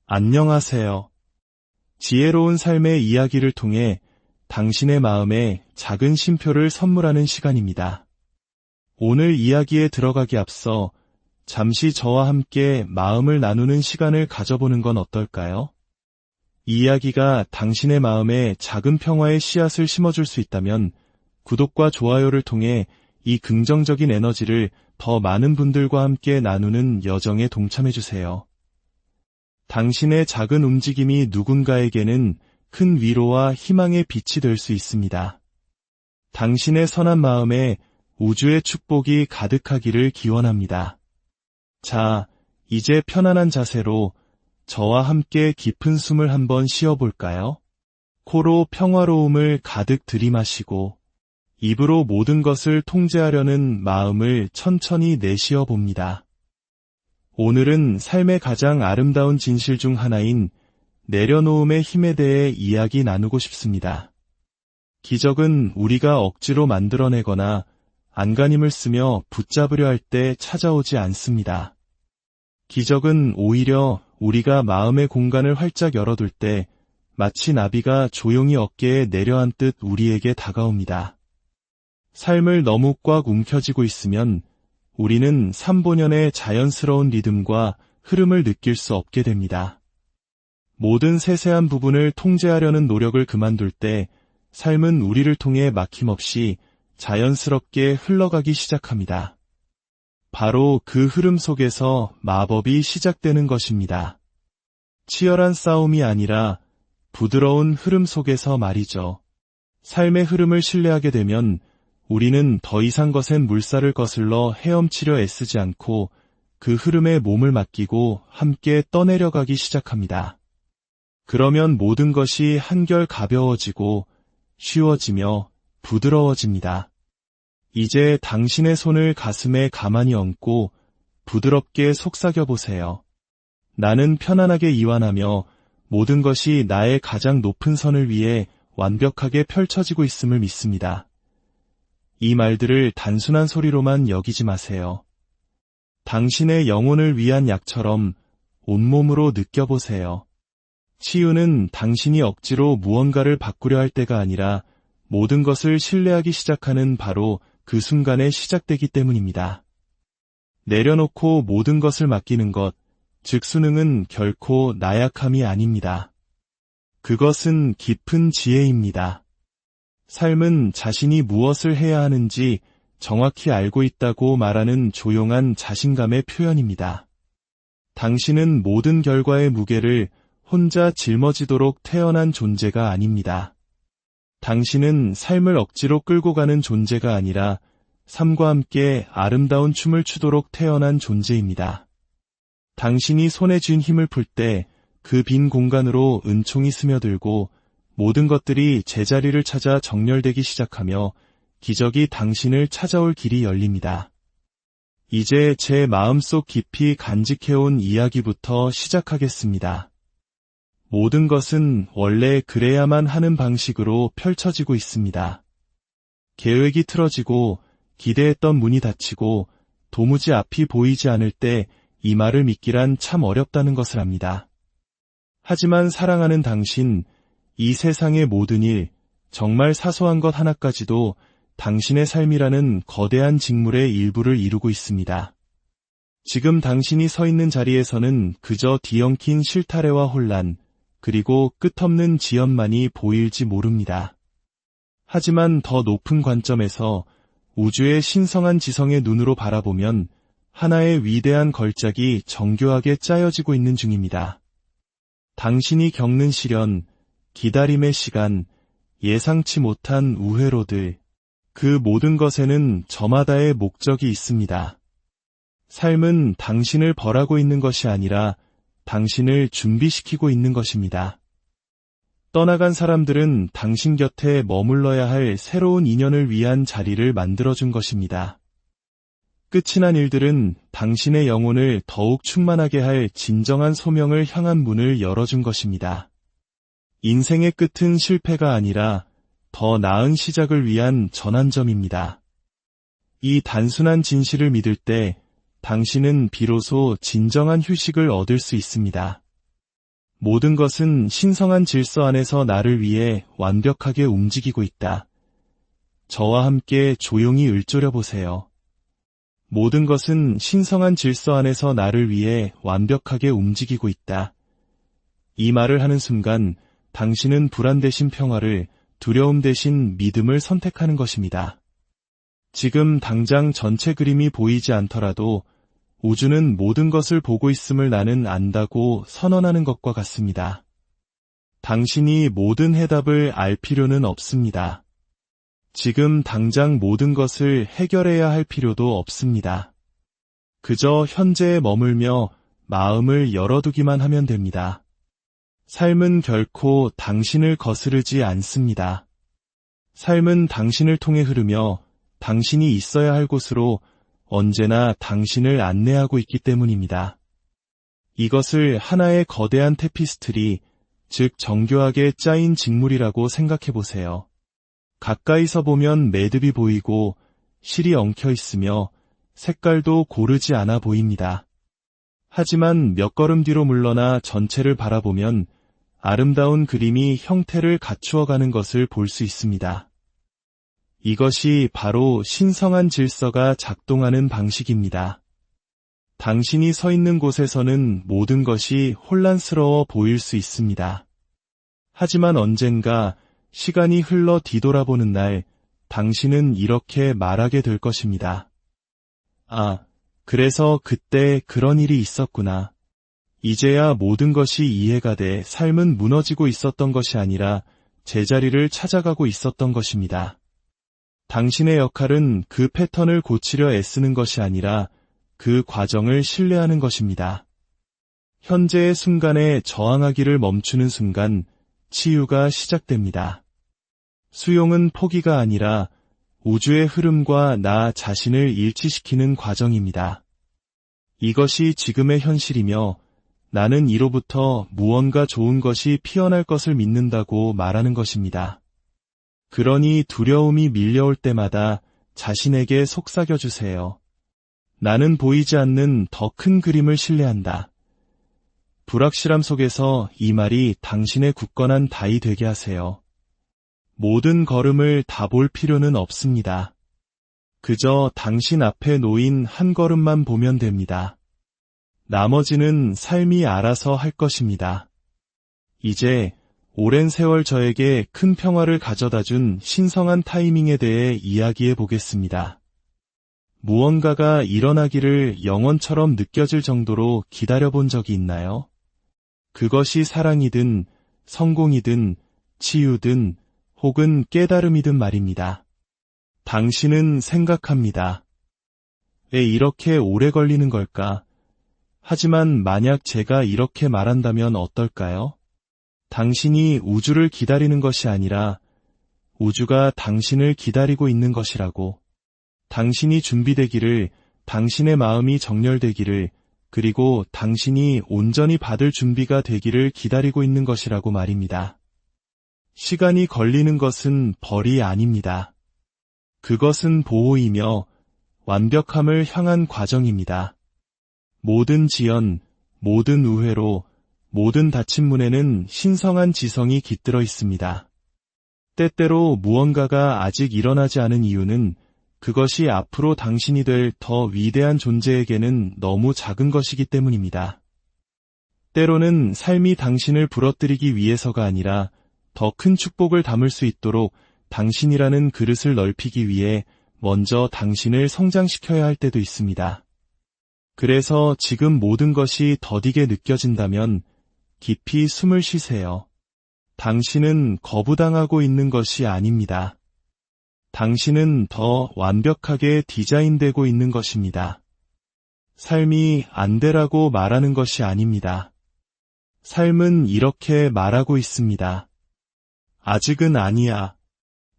안녕하세요. 지혜로운 삶의 이야기를 통해 당신의 마음에 작은 쉼표를 선물하는 시간입니다. 오늘 이야기에 들어가기 앞서 잠시 저와 함께 마음을 나누는 시간을 가져보는 건 어떨까요? 이 이야기가 당신의 마음에 작은 평화의 씨앗을 심어줄 수 있다면 구독과 좋아요를 통해 이 긍정적인 에너지를 더 많은 분들과 함께 나누는 여정에 동참해주세요. 당신의 작은 움직임이 누군가에게는 큰 위로와 희망의 빛이 될 수 있습니다. 당신의 선한 마음에 우주의 축복이 가득하기를 기원합니다. 자, 이제 편안한 자세로 저와 함께 깊은 숨을 한번 쉬어볼까요? 코로 평화로움을 가득 들이마시고 입으로 모든 것을 통제하려는 마음을 천천히 내쉬어 봅니다. 오늘은 삶의 가장 아름다운 진실 중 하나인 내려놓음의 힘에 대해 이야기 나누고 싶습니다. 기적은 우리가 억지로 만들어내거나 안간힘을 쓰며 붙잡으려 할 때 찾아오지 않습니다. 기적은 오히려 우리가 마음의 공간을 활짝 열어둘 때 마치 나비가 조용히 어깨에 내려앉듯 우리에게 다가옵니다. 삶을 너무 꽉 움켜쥐고 있으면 우리는 3보년의 자연스러운 리듬과 흐름을 느낄 수 없게 됩니다. 모든 세세한 부분을 통제하려는 노력을 그만둘 때 삶은 우리를 통해 막힘없이 자연스럽게 흘러가기 시작합니다. 바로 그 흐름 속에서 마법이 시작되는 것입니다. 치열한 싸움이 아니라 부드러운 흐름 속에서 말이죠. 삶의 흐름을 신뢰하게 되면 우리는 더 이상 거센 물살을 거슬러 헤엄치려 애쓰지 않고 그 흐름에 몸을 맡기고 함께 떠내려가기 시작합니다. 그러면 모든 것이 한결 가벼워지고 쉬워지며 부드러워집니다. 이제 당신의 손을 가슴에 가만히 얹고 부드럽게 속삭여 보세요. 나는 편안하게 이완하며 모든 것이 나의 가장 높은 선을 위해 완벽하게 펼쳐지고 있음을 믿습니다. 이 말들을 단순한 소리로만 여기지 마세요. 당신의 영혼을 위한 약처럼 온몸으로 느껴보세요. 치유는 당신이 억지로 무언가를 바꾸려 할 때가 아니라 모든 것을 신뢰하기 시작하는 바로 그 순간에 시작되기 때문입니다. 내려놓고 모든 것을 맡기는 것, 즉 수능은 결코 나약함이 아닙니다. 그것은 깊은 지혜입니다. 삶은 자신이 무엇을 해야 하는지 정확히 알고 있다고 말하는 조용한 자신감의 표현입니다. 당신은 모든 결과의 무게를 혼자 짊어지도록 태어난 존재가 아닙니다. 당신은 삶을 억지로 끌고 가는 존재가 아니라 삶과 함께 아름다운 춤을 추도록 태어난 존재입니다. 당신이 손에 쥔 힘을 풀 때 그 빈 공간으로 은총이 스며들고 모든 것들이 제자리를 찾아 정렬되기 시작하며 기적이 당신을 찾아올 길이 열립니다. 이제 제 마음속 깊이 간직해온 이야기부터 시작하겠습니다. 모든 것은 원래 그래야만 하는 방식으로 펼쳐지고 있습니다. 계획이 틀어지고 기대했던 문이 닫히고 도무지 앞이 보이지 않을 때 이 말을 믿기란 참 어렵다는 것을 압니다. 하지만 사랑하는 당신, 이 세상의 모든 일, 정말 사소한 것 하나까지도 당신의 삶이라는 거대한 직물의 일부를 이루고 있습니다. 지금 당신이 서 있는 자리에서는 그저 뒤엉킨 실타래와 혼란, 그리고 끝없는 지연만이 보일지 모릅니다. 하지만 더 높은 관점에서 우주의 신성한 지성의 눈으로 바라보면 하나의 위대한 걸작이 정교하게 짜여지고 있는 중입니다. 당신이 겪는 시련, 기다림의 시간, 예상치 못한 우회로들, 그 모든 것에는 저마다의 목적이 있습니다. 삶은 당신을 벌하고 있는 것이 아니라 당신을 준비시키고 있는 것입니다. 떠나간 사람들은 당신 곁에 머물러야 할 새로운 인연을 위한 자리를 만들어준 것입니다. 끝이 난 일들은 당신의 영혼을 더욱 충만하게 할 진정한 소명을 향한 문을 열어준 것입니다. 인생의 끝은 실패가 아니라 더 나은 시작을 위한 전환점입니다. 이 단순한 진실을 믿을 때 당신은 비로소 진정한 휴식을 얻을 수 있습니다. 모든 것은 신성한 질서 안에서 나를 위해 완벽하게 움직이고 있다. 저와 함께 조용히 읊조려 보세요. 모든 것은 신성한 질서 안에서 나를 위해 완벽하게 움직이고 있다. 이 말을 하는 순간 당신은 불안 대신 평화를, 두려움 대신 믿음을 선택하는 것입니다. 지금 당장 전체 그림이 보이지 않더라도 우주는 모든 것을 보고 있음을 나는 안다고 선언하는 것과 같습니다. 당신이 모든 해답을 알 필요는 없습니다. 지금 당장 모든 것을 해결해야 할 필요도 없습니다. 그저 현재에 머물며 마음을 열어두기만 하면 됩니다. 삶은 결코 당신을 거스르지 않습니다. 삶은 당신을 통해 흐르며 당신이 있어야 할 곳으로 언제나 당신을 안내하고 있기 때문입니다. 이것을 하나의 거대한 테피스트리, 즉 정교하게 짜인 직물이라고 생각해 보세요. 가까이서 보면 매듭이 보이고 실이 엉켜 있으며 색깔도 고르지 않아 보입니다. 하지만 몇 걸음 뒤로 물러나 전체를 바라보면 아름다운 그림이 형태를 갖추어가는 것을 볼 수 있습니다. 이것이 바로 신성한 질서가 작동하는 방식입니다. 당신이 서 있는 곳에서는 모든 것이 혼란스러워 보일 수 있습니다. 하지만 언젠가 시간이 흘러 뒤돌아보는 날, 당신은 이렇게 말하게 될 것입니다. 아, 그래서 그때 그런 일이 있었구나. 이제야 모든 것이 이해가 돼 삶은 무너지고 있었던 것이 아니라 제자리를 찾아가고 있었던 것입니다. 당신의 역할은 그 패턴을 고치려 애쓰는 것이 아니라 그 과정을 신뢰하는 것입니다. 현재의 순간에 저항하기를 멈추는 순간 치유가 시작됩니다. 수용은 포기가 아니라 우주의 흐름과 나 자신을 일치시키는 과정입니다. 이것이 지금의 현실이며 나는 이로부터 무언가 좋은 것이 피어날 것을 믿는다고 말하는 것입니다. 그러니 두려움이 밀려올 때마다 자신에게 속삭여주세요. 나는 보이지 않는 더 큰 그림을 신뢰한다. 불확실함 속에서 이 말이 당신의 굳건한 다이 되게 하세요. 모든 걸음을 다 볼 필요는 없습니다. 그저 당신 앞에 놓인 한 걸음만 보면 됩니다. 나머지는 삶이 알아서 할 것입니다. 이제 오랜 세월 저에게 큰 평화를 가져다준 신성한 타이밍에 대해 이야기해 보겠습니다. 무언가가 일어나기를 영원처럼 느껴질 정도로 기다려본 적이 있나요? 그것이 사랑이든 성공이든 치유든 혹은 깨달음이든 말입니다. 당신은 생각합니다. 왜 이렇게 오래 걸리는 걸까? 하지만 만약 제가 이렇게 말한다면 어떨까요? 당신이 우주를 기다리는 것이 아니라 우주가 당신을 기다리고 있는 것이라고. 당신이 준비되기를, 당신의 마음이 정렬되기를, 그리고 당신이 온전히 받을 준비가 되기를 기다리고 있는 것이라고 말입니다. 시간이 걸리는 것은 벌이 아닙니다. 그것은 보호이며 완벽함을 향한 과정입니다. 모든 지연, 모든 우회로, 모든 닫힌 문에는 신성한 지성이 깃들어 있습니다. 때때로 무언가가 아직 일어나지 않은 이유는 그것이 앞으로 당신이 될 더 위대한 존재에게는 너무 작은 것이기 때문입니다. 때로는 삶이 당신을 부러뜨리기 위해서가 아니라 더 큰 축복을 담을 수 있도록 당신이라는 그릇을 넓히기 위해 먼저 당신을 성장시켜야 할 때도 있습니다. 그래서 지금 모든 것이 더디게 느껴진다면 깊이 숨을 쉬세요. 당신은 거부당하고 있는 것이 아닙니다. 당신은 더 완벽하게 디자인되고 있는 것입니다. 삶이 안 되라고 말하는 것이 아닙니다. 삶은 이렇게 말하고 있습니다. 아직은 아니야.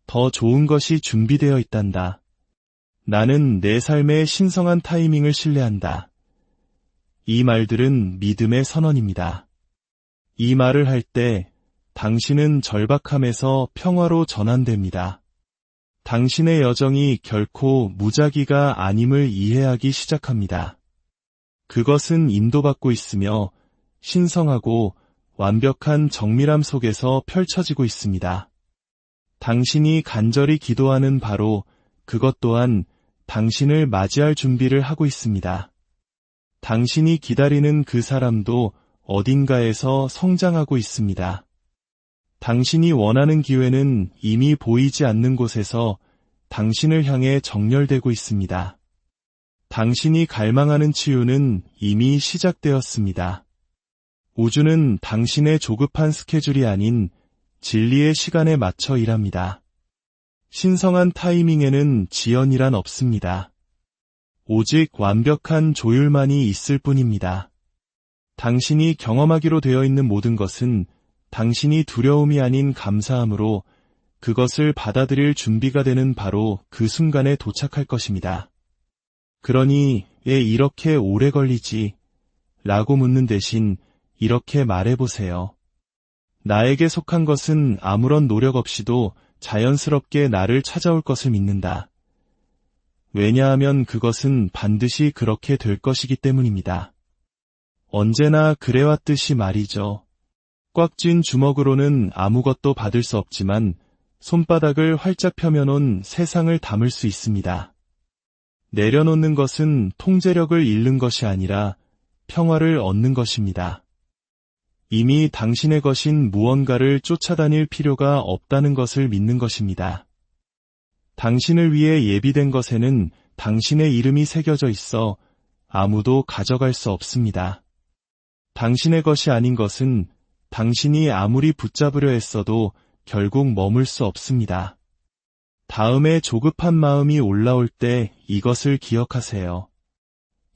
더 좋은 것이 준비되어 있단다. 나는 내 삶의 신성한 타이밍을 신뢰한다. 이 말들은 믿음의 선언입니다. 이 말을 할 때 당신은 절박함에서 평화로 전환됩니다. 당신의 여정이 결코 무작위가 아님을 이해하기 시작합니다. 그것은 인도받고 있으며 신성하고 완벽한 정밀함 속에서 펼쳐지고 있습니다. 당신이 간절히 기도하는 바로 그것 또한 당신을 맞이할 준비를 하고 있습니다. 당신이 기다리는 그 사람도 어딘가에서 성장하고 있습니다. 당신이 원하는 기회는 이미 보이지 않는 곳에서 당신을 향해 정렬되고 있습니다. 당신이 갈망하는 치유는 이미 시작되었습니다. 우주는 당신의 조급한 스케줄이 아닌 진리의 시간에 맞춰 일합니다. 신성한 타이밍에는 지연이란 없습니다. 오직 완벽한 조율만이 있을 뿐입니다. 당신이 경험하기로 되어 있는 모든 것은 당신이 두려움이 아닌 감사함으로 그것을 받아들일 준비가 되는 바로 그 순간에 도착할 것입니다. 그러니 왜 이렇게 오래 걸리지? 라고 묻는 대신 이렇게 말해보세요. 나에게 속한 것은 아무런 노력 없이도 자연스럽게 나를 찾아올 것을 믿는다. 왜냐하면 그것은 반드시 그렇게 될 것이기 때문입니다. 언제나 그래왔듯이 말이죠. 꽉 쥔 주먹으로는 아무것도 받을 수 없지만 손바닥을 활짝 펴면은 세상을 담을 수 있습니다. 내려놓는 것은 통제력을 잃는 것이 아니라 평화를 얻는 것입니다. 이미 당신의 것인 무언가를 쫓아다닐 필요가 없다는 것을 믿는 것입니다. 당신을 위해 예비된 것에는 당신의 이름이 새겨져 있어 아무도 가져갈 수 없습니다. 당신의 것이 아닌 것은 당신이 아무리 붙잡으려 했어도 결국 머물 수 없습니다. 다음에 조급한 마음이 올라올 때 이것을 기억하세요.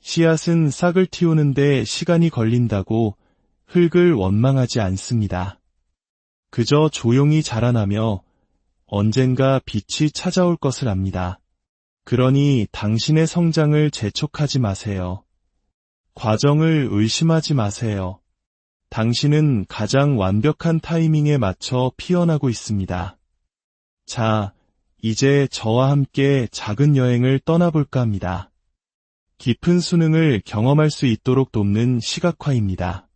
씨앗은 싹을 틔우는데 시간이 걸린다고 흙을 원망하지 않습니다. 그저 조용히 자라나며 언젠가 빛이 찾아올 것을 압니다. 그러니 당신의 성장을 재촉하지 마세요. 과정을 의심하지 마세요. 당신은 가장 완벽한 타이밍에 맞춰 피어나고 있습니다. 자, 이제 저와 함께 작은 여행을 떠나볼까 합니다. 깊은 수능을 경험할 수 있도록 돕는 시각화입니다.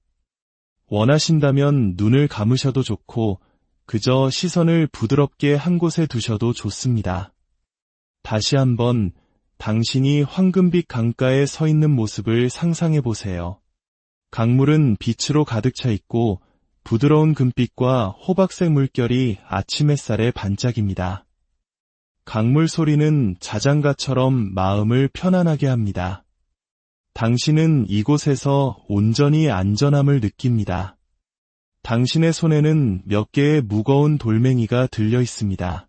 원하신다면 눈을 감으셔도 좋고 그저 시선을 부드럽게 한 곳에 두셔도 좋습니다. 다시 한번 당신이 황금빛 강가에 서 있는 모습을 상상해 보세요. 강물은 빛으로 가득 차 있고 부드러운 금빛과 호박색 물결이 아침 햇살에 반짝입니다. 강물 소리는 자장가처럼 마음을 편안하게 합니다. 당신은 이곳에서 온전히 안전함을 느낍니다. 당신의 손에는 몇 개의 무거운 돌멩이가 들려 있습니다.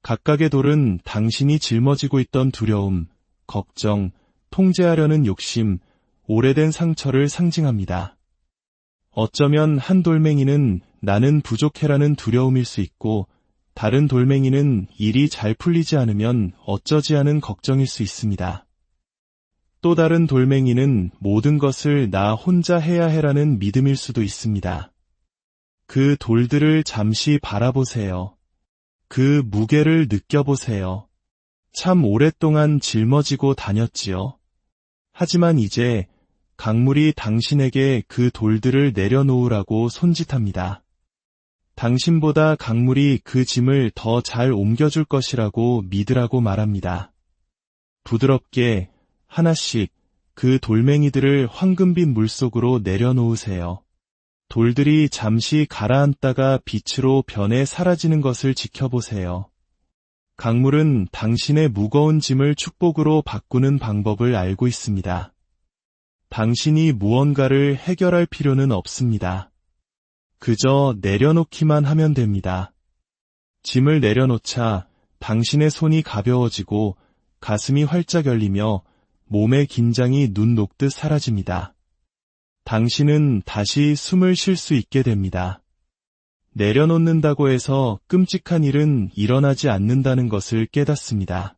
각각의 돌은 당신이 짊어지고 있던 두려움, 걱정, 통제하려는 욕심, 오래된 상처를 상징합니다. 어쩌면 한 돌멩이는 나는 부족해라는 두려움일 수 있고 다른 돌멩이는 일이 잘 풀리지 않으면 어쩌지 하는 걱정일 수 있습니다. 또 다른 돌멩이는 모든 것을 나 혼자 해야 해라는 믿음일 수도 있습니다. 그 돌들을 잠시 바라보세요. 그 무게를 느껴보세요. 참 오랫동안 짊어지고 다녔지요. 하지만 이제 강물이 당신에게 그 돌들을 내려놓으라고 손짓합니다. 당신보다 강물이 그 짐을 더 잘 옮겨줄 것이라고 믿으라고 말합니다. 부드럽게 하나씩 그 돌멩이들을 황금빛 물속으로 내려놓으세요. 돌들이 잠시 가라앉다가 빛으로 변해 사라지는 것을 지켜보세요. 강물은 당신의 무거운 짐을 축복으로 바꾸는 방법을 알고 있습니다. 당신이 무언가를 해결할 필요는 없습니다. 그저 내려놓기만 하면 됩니다. 짐을 내려놓자 당신의 손이 가벼워지고 가슴이 활짝 열리며 몸의 긴장이 눈 녹듯 사라집니다. 당신은 다시 숨을 쉴 수 있게 됩니다. 내려놓는다고 해서 끔찍한 일은 일어나지 않는다는 것을 깨닫습니다.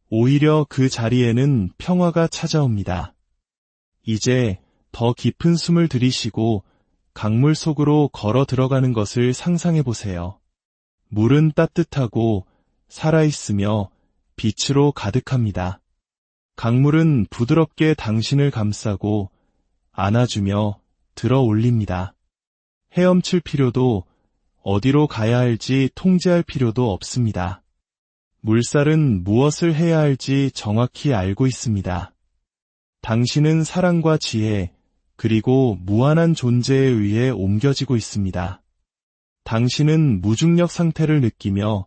오히려 그 자리에는 평화가 찾아옵니다. 이제 더 깊은 숨을 들이쉬고 강물 속으로 걸어 들어가는 것을 상상해 보세요. 물은 따뜻하고 살아있으며 빛으로 가득합니다. 강물은 부드럽게 당신을 감싸고 안아주며 들어 올립니다. 헤엄칠 필요도, 어디로 가야 할지 통제할 필요도 없습니다. 물살은 무엇을 해야 할지 정확히 알고 있습니다. 당신은 사랑과 지혜, 그리고 무한한 존재에 의해 옮겨지고 있습니다. 당신은 무중력 상태를 느끼며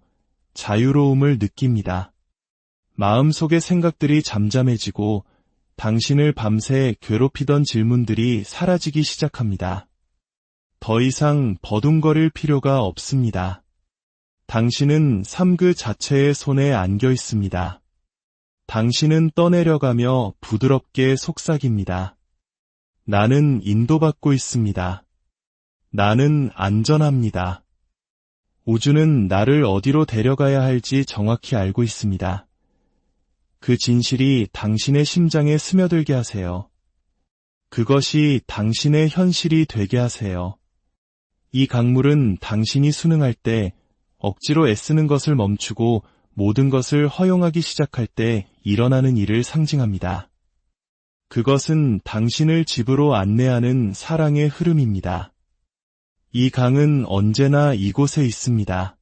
자유로움을 느낍니다. 마음속의 생각들이 잠잠해지고 당신을 밤새 괴롭히던 질문들이 사라지기 시작합니다. 더 이상 버둥거릴 필요가 없습니다. 당신은 삶 그 자체의 손에 안겨 있습니다. 당신은 떠내려가며 부드럽게 속삭입니다. 나는 인도받고 있습니다. 나는 안전합니다. 우주는 나를 어디로 데려가야 할지 정확히 알고 있습니다. 그 진실이 당신의 심장에 스며들게 하세요. 그것이 당신의 현실이 되게 하세요. 이 강물은 당신이 순응할 때, 억지로 애쓰는 것을 멈추고 모든 것을 허용하기 시작할 때 일어나는 일을 상징합니다. 그것은 당신을 집으로 안내하는 사랑의 흐름입니다. 이 강은 언제나 이곳에 있습니다.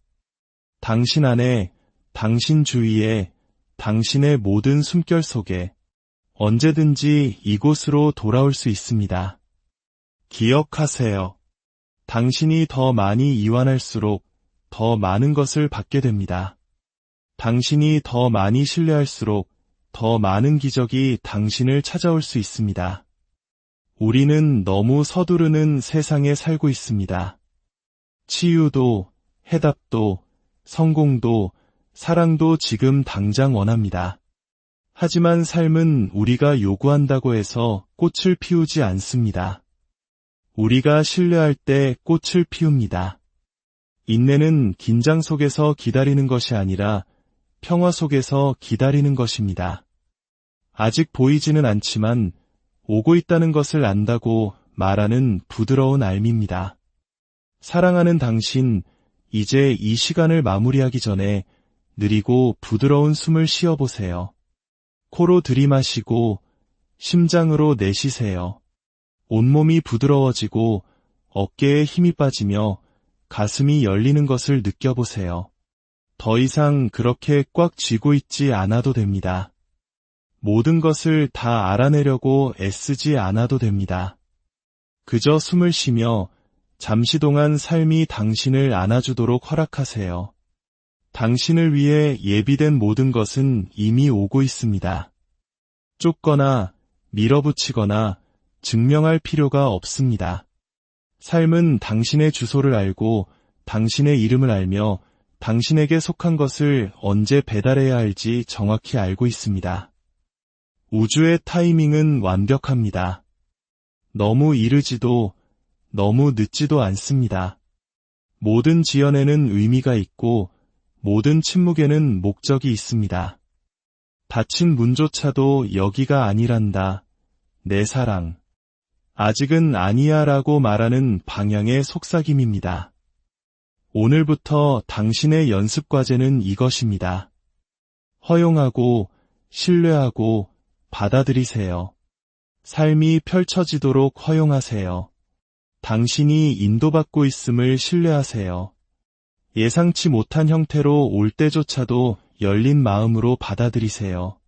당신 안에, 당신 주위에, 당신의 모든 숨결 속에 언제든지 이곳으로 돌아올 수 있습니다. 기억하세요. 당신이 더 많이 이완할수록 더 많은 것을 받게 됩니다. 당신이 더 많이 신뢰할수록 더 많은 기적이 당신을 찾아올 수 있습니다. 우리는 너무 서두르는 세상에 살고 있습니다. 치유도, 해답도, 성공도, 사랑도 지금 당장 원합니다. 하지만 삶은 우리가 요구한다고 해서 꽃을 피우지 않습니다. 우리가 신뢰할 때 꽃을 피웁니다. 인내는 긴장 속에서 기다리는 것이 아니라 평화 속에서 기다리는 것입니다. 아직 보이지는 않지만 오고 있다는 것을 안다고 말하는 부드러운 알미입니다. 사랑하는 당신, 이제 이 시간을 마무리하기 전에 느리고 부드러운 숨을 쉬어보세요. 코로 들이마시고 심장으로 내쉬세요. 온몸이 부드러워지고 어깨에 힘이 빠지며 가슴이 열리는 것을 느껴보세요. 더 이상 그렇게 꽉 쥐고 있지 않아도 됩니다. 모든 것을 다 알아내려고 애쓰지 않아도 됩니다. 그저 숨을 쉬며 잠시 동안 삶이 당신을 안아주도록 허락하세요. 당신을 위해 예비된 모든 것은 이미 오고 있습니다. 쫓거나 밀어붙이거나 증명할 필요가 없습니다. 삶은 당신의 주소를 알고 당신의 이름을 알며 당신에게 속한 것을 언제 배달해야 할지 정확히 알고 있습니다. 우주의 타이밍은 완벽합니다. 너무 이르지도 너무 늦지도 않습니다. 모든 지연에는 의미가 있고 모든 침묵에는 목적이 있습니다. 닫힌 문조차도 여기가 아니란다. 내 사랑. 아직은 아니야 라고 말하는 방향의 속삭임입니다. 오늘부터 당신의 연습 과제는 이것입니다. 허용하고 신뢰하고 받아들이세요. 삶이 펼쳐지도록 허용하세요. 당신이 인도받고 있음을 신뢰하세요. 예상치 못한 형태로 올 때조차도 열린 마음으로 받아들이세요.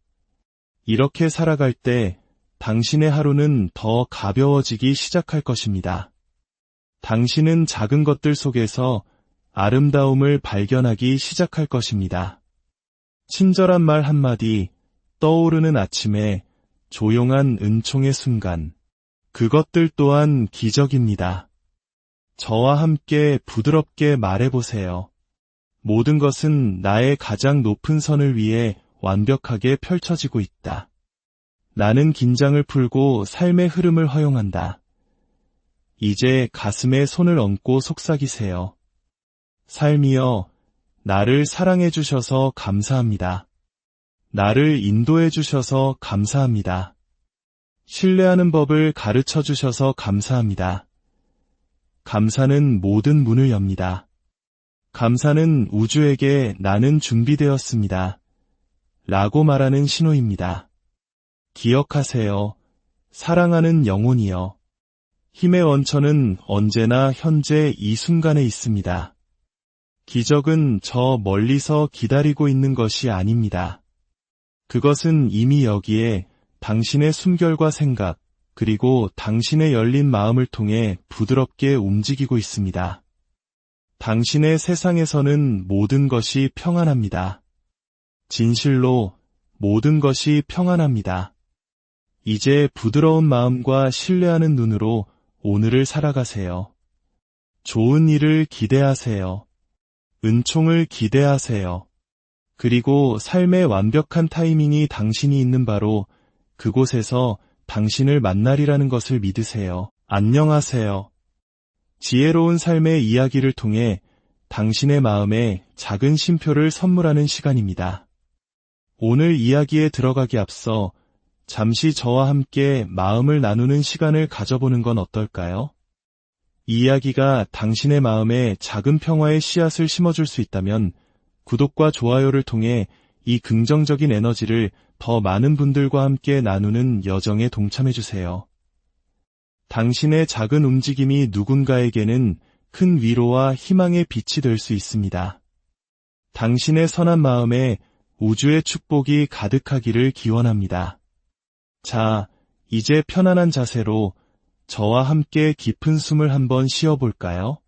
이렇게 살아갈 때 당신의 하루는 더 가벼워지기 시작할 것입니다. 당신은 작은 것들 속에서 아름다움을 발견하기 시작할 것입니다. 친절한 말 한마디, 떠오르는 아침에 조용한 은총의 순간, 그것들 또한 기적입니다. 저와 함께 부드럽게 말해보세요. 모든 것은 나의 가장 높은 선을 위해 완벽하게 펼쳐지고 있다. 나는 긴장을 풀고 삶의 흐름을 허용한다. 이제 가슴에 손을 얹고 속삭이세요. 삶이여, 나를 사랑해 주셔서 감사합니다. 나를 인도해 주셔서 감사합니다. 신뢰하는 법을 가르쳐 주셔서 감사합니다. 감사는 모든 문을 엽니다. 감사는 우주에게 나는 준비되었습니다. 라고 말하는 신호입니다. 기억하세요. 사랑하는 영혼이여. 힘의 원천은 언제나 현재 이 순간에 있습니다. 기적은 저 멀리서 기다리고 있는 것이 아닙니다. 그것은 이미 여기에 당신의 숨결과 생각, 그리고 당신의 열린 마음을 통해 부드럽게 움직이고 있습니다. 당신의 세상에서는 모든 것이 평안합니다. 진실로 모든 것이 평안합니다. 이제 부드러운 마음과 신뢰하는 눈으로 오늘을 살아가세요. 좋은 일을 기대하세요. 은총을 기대하세요. 그리고 삶의 완벽한 타이밍이 당신이 있는 바로 그곳에서 당신을 만나리라는 것을 믿으세요. 안녕하세요. 지혜로운 삶의 이야기를 통해 당신의 마음에 작은 쉼표를 선물하는 시간입니다. 오늘 이야기에 들어가기 앞서 잠시 저와 함께 마음을 나누는 시간을 가져보는 건 어떨까요? 이 이야기가 당신의 마음에 작은 평화의 씨앗을 심어줄 수 있다면 구독과 좋아요를 통해 이 긍정적인 에너지를 더 많은 분들과 함께 나누는 여정에 동참해주세요. 당신의 작은 움직임이 누군가에게는 큰 위로와 희망의 빛이 될 수 있습니다. 당신의 선한 마음에 우주의 축복이 가득하기를 기원합니다. 자, 이제 편안한 자세로 저와 함께 깊은 숨을 한번 쉬어볼까요?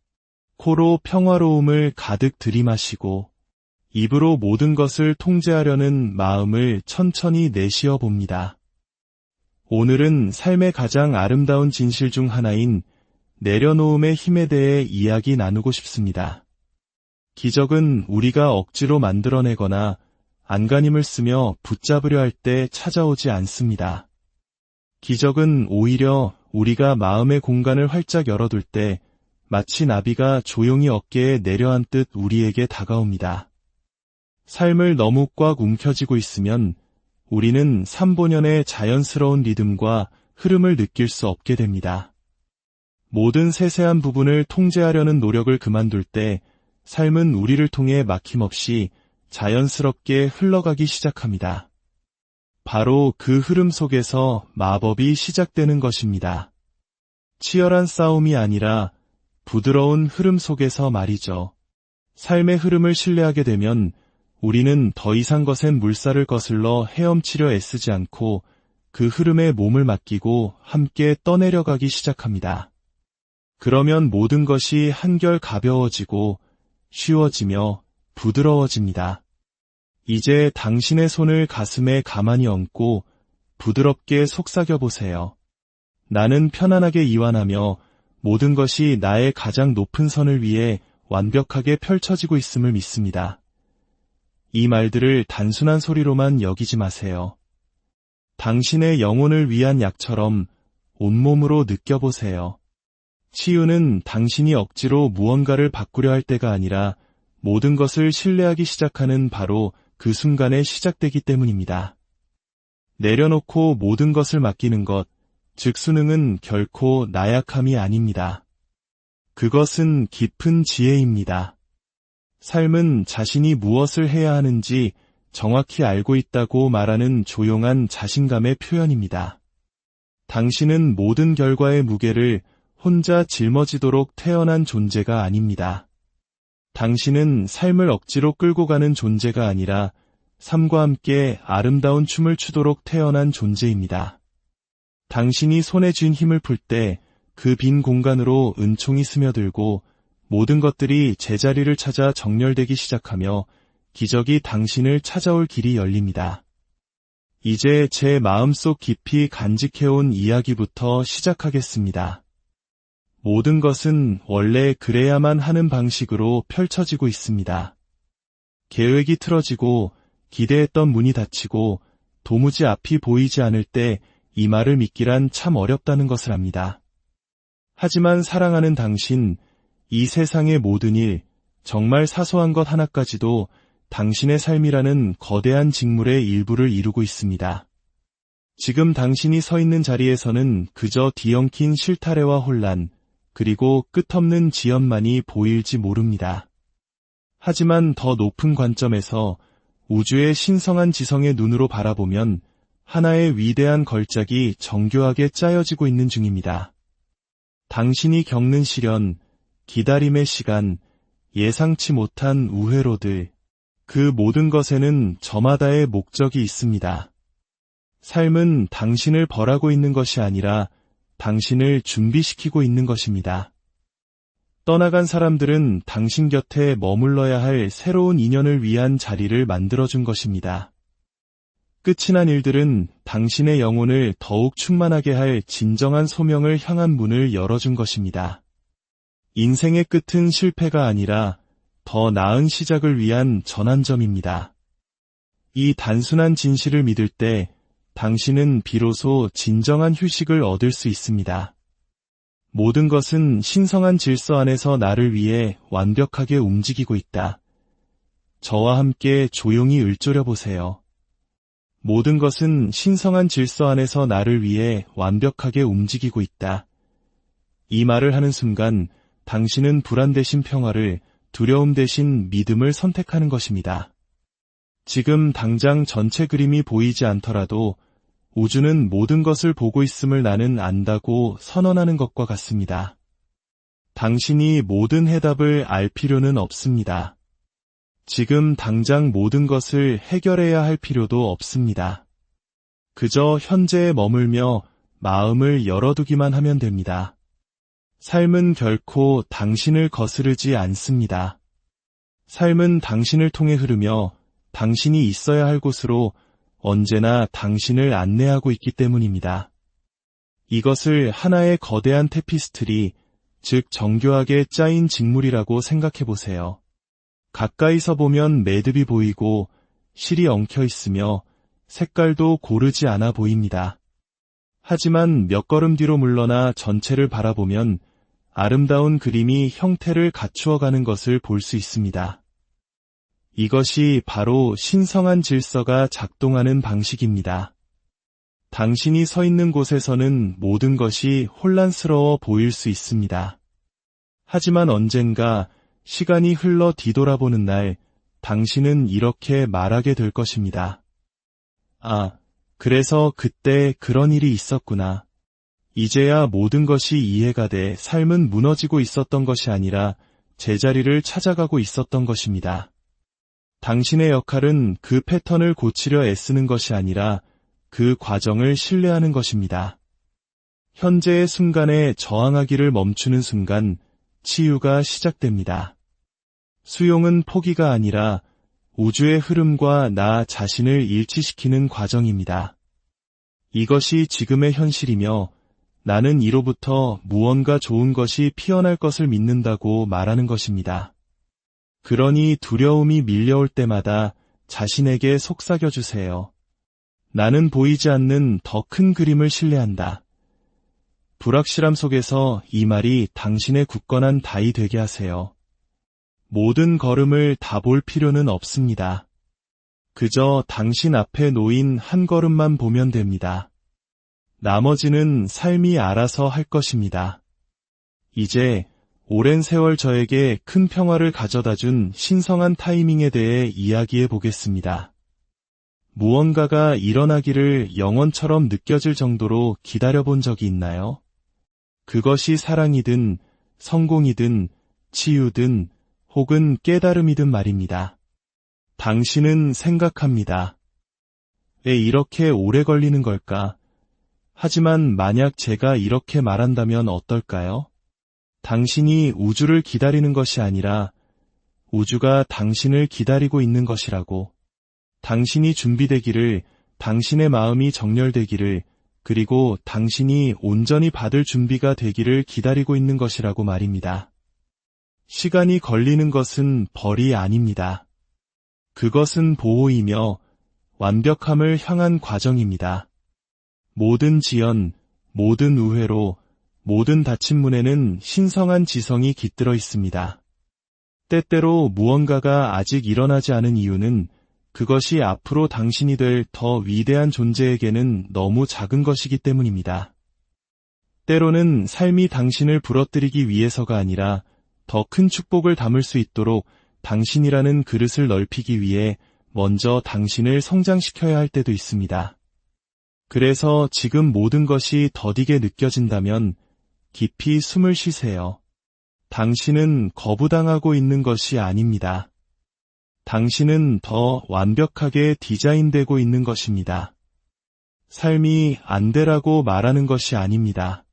코로 평화로움을 가득 들이마시고 입으로 모든 것을 통제하려는 마음을 천천히 내쉬어 봅니다. 오늘은 삶의 가장 아름다운 진실 중 하나인 내려놓음의 힘에 대해 이야기 나누고 싶습니다. 기적은 우리가 억지로 만들어내거나 안간힘을 쓰며 붙잡으려 할 때 찾아오지 않습니다. 기적은 오히려 우리가 마음의 공간을 활짝 열어둘 때 마치 나비가 조용히 어깨에 내려앉듯 우리에게 다가옵니다. 삶을 너무 꽉 움켜쥐고 있으면 우리는 3보년의 자연스러운 리듬과 흐름을 느낄 수 없게 됩니다. 모든 세세한 부분을 통제하려는 노력을 그만둘 때 삶은 우리를 통해 막힘없이 자연스럽게 흘러가기 시작합니다. 바로 그 흐름 속에서 마법이 시작되는 것입니다. 치열한 싸움이 아니라 부드러운 흐름 속에서 말이죠. 삶의 흐름을 신뢰하게 되면 우리는 더 이상 거센 물살을 거슬러 헤엄치려 애쓰지 않고 그 흐름에 몸을 맡기고 함께 떠내려가기 시작합니다. 그러면 모든 것이 한결 가벼워지고 쉬워지며 부드러워집니다. 이제 당신의 손을 가슴에 가만히 얹고 부드럽게 속삭여 보세요. 나는 편안하게 이완하며 모든 것이 나의 가장 높은 선을 위해 완벽하게 펼쳐지고 있음을 믿습니다. 이 말들을 단순한 소리로만 여기지 마세요. 당신의 영혼을 위한 약처럼 온몸으로 느껴보세요. 치유는 당신이 억지로 무언가를 바꾸려 할 때가 아니라 모든 것을 신뢰하기 시작하는 바로 그 순간에 시작되기 때문입니다. 내려놓고 모든 것을 맡기는 것, 즉 수능은 결코 나약함이 아닙니다. 그것은 깊은 지혜입니다. 삶은 자신이 무엇을 해야 하는지 정확히 알고 있다고 말하는 조용한 자신감의 표현입니다. 당신은 모든 결과의 무게를 혼자 짊어지도록 태어난 존재가 아닙니다. 당신은 삶을 억지로 끌고 가는 존재가 아니라 삶과 함께 아름다운 춤을 추도록 태어난 존재입니다. 당신이 손에 쥔 힘을 풀 때 그 빈 공간으로 은총이 스며들고 모든 것들이 제자리를 찾아 정렬되기 시작하며 기적이 당신을 찾아올 길이 열립니다. 이제 제 마음속 깊이 간직해온 이야기부터 시작하겠습니다. 모든 것은 원래 그래야만 하는 방식으로 펼쳐지고 있습니다. 계획이 틀어지고 기대했던 문이 닫히고 도무지 앞이 보이지 않을 때 이 말을 믿기란 참 어렵다는 것을 압니다. 하지만 사랑하는 당신, 이 세상의 모든 일, 정말 사소한 것 하나까지도 당신의 삶이라는 거대한 직물의 일부를 이루고 있습니다. 지금 당신이 서 있는 자리에서는 그저 뒤엉킨 실타래와 혼란, 그리고 끝없는 지연만이 보일지 모릅니다. 하지만 더 높은 관점에서 우주의 신성한 지성의 눈으로 바라보면 하나의 위대한 걸작이 정교하게 짜여지고 있는 중입니다. 당신이 겪는 시련, 기다림의 시간, 예상치 못한 우회로들, 그 모든 것에는 저마다의 목적이 있습니다. 삶은 당신을 벌하고 있는 것이 아니라 당신을 준비시키고 있는 것입니다. 떠나간 사람들은 당신 곁에 머물러야 할 새로운 인연을 위한 자리를 만들어준 것입니다. 끝이 난 일들은 당신의 영혼을 더욱 충만하게 할 진정한 소명을 향한 문을 열어준 것입니다. 인생의 끝은 실패가 아니라 더 나은 시작을 위한 전환점입니다. 이 단순한 진실을 믿을 때 당신은 비로소 진정한 휴식을 얻을 수 있습니다. 모든 것은 신성한 질서 안에서 나를 위해 완벽하게 움직이고 있다. 저와 함께 조용히 읊조려 보세요. 모든 것은 신성한 질서 안에서 나를 위해 완벽하게 움직이고 있다. 이 말을 하는 순간 당신은 불안 대신 평화를, 두려움 대신 믿음을 선택하는 것입니다. 지금 당장 전체 그림이 보이지 않더라도 우주는 모든 것을 보고 있음을 나는 안다고 선언하는 것과 같습니다. 당신이 모든 해답을 알 필요는 없습니다. 지금 당장 모든 것을 해결해야 할 필요도 없습니다. 그저 현재에 머물며 마음을 열어두기만 하면 됩니다. 삶은 결코 당신을 거스르지 않습니다. 삶은 당신을 통해 흐르며 당신이 있어야 할 곳으로 언제나 당신을 안내하고 있기 때문입니다. 이것을 하나의 거대한 테피스트리, 즉 정교하게 짜인 직물이라고 생각해 보세요. 가까이서 보면 매듭이 보이고 실이 엉켜 있으며 색깔도 고르지 않아 보입니다. 하지만 몇 걸음 뒤로 물러나 전체를 바라보면 아름다운 그림이 형태를 갖추어가는 것을 볼 수 있습니다. 이것이 바로 신성한 질서가 작동하는 방식입니다. 당신이 서 있는 곳에서는 모든 것이 혼란스러워 보일 수 있습니다. 하지만 언젠가 시간이 흘러 뒤돌아보는 날, 당신은 이렇게 말하게 될 것입니다. 아, 그래서 그때 그런 일이 있었구나. 이제야 모든 것이 이해가 돼 삶은 무너지고 있었던 것이 아니라 제자리를 찾아가고 있었던 것입니다. 당신의 역할은 그 패턴을 고치려 애쓰는 것이 아니라 그 과정을 신뢰하는 것입니다. 현재의 순간에 저항하기를 멈추는 순간 치유가 시작됩니다. 수용은 포기가 아니라 우주의 흐름과 나 자신을 일치시키는 과정입니다. 이것이 지금의 현실이며 나는 이로부터 무언가 좋은 것이 피어날 것을 믿는다고 말하는 것입니다. 그러니 두려움이 밀려올 때마다 자신에게 속삭여주세요. 나는 보이지 않는 더 큰 그림을 신뢰한다. 불확실함 속에서 이 말이 당신의 굳건한 다이 되게 하세요. 모든 걸음을 다 볼 필요는 없습니다. 그저 당신 앞에 놓인 한 걸음만 보면 됩니다. 나머지는 삶이 알아서 할 것입니다. 이제 오랜 세월 저에게 큰 평화를 가져다준 신성한 타이밍에 대해 이야기해 보겠습니다. 무언가가 일어나기를 영원처럼 느껴질 정도로 기다려본 적이 있나요? 그것이 사랑이든 성공이든 치유든 혹은 깨달음이든 말입니다. 당신은 생각합니다. 왜 이렇게 오래 걸리는 걸까? 하지만 만약 제가 이렇게 말한다면 어떨까요? 당신이 우주를 기다리는 것이 아니라 우주가 당신을 기다리고 있는 것이라고. 당신이 준비되기를, 당신의 마음이 정렬되기를, 그리고 당신이 온전히 받을 준비가 되기를 기다리고 있는 것이라고 말입니다. 시간이 걸리는 것은 벌이 아닙니다. 그것은 보호이며 완벽함을 향한 과정입니다. 모든 지연, 모든 우회로, 모든 닫힌 문에는 신성한 지성이 깃들어 있습니다. 때때로 무언가가 아직 일어나지 않은 이유는 그것이 앞으로 당신이 될 더 위대한 존재에게는 너무 작은 것이기 때문입니다. 때로는 삶이 당신을 부러뜨리기 위해서가 아니라 더 큰 축복을 담을 수 있도록 당신이라는 그릇을 넓히기 위해 먼저 당신을 성장시켜야 할 때도 있습니다. 그래서 지금 모든 것이 더디게 느껴진다면 깊이 숨을 쉬세요. 당신은 거부당하고 있는 것이 아닙니다. 당신은 더 완벽하게 디자인되고 있는 것입니다. 삶이 안 되라고 말하는 것이 아닙니다.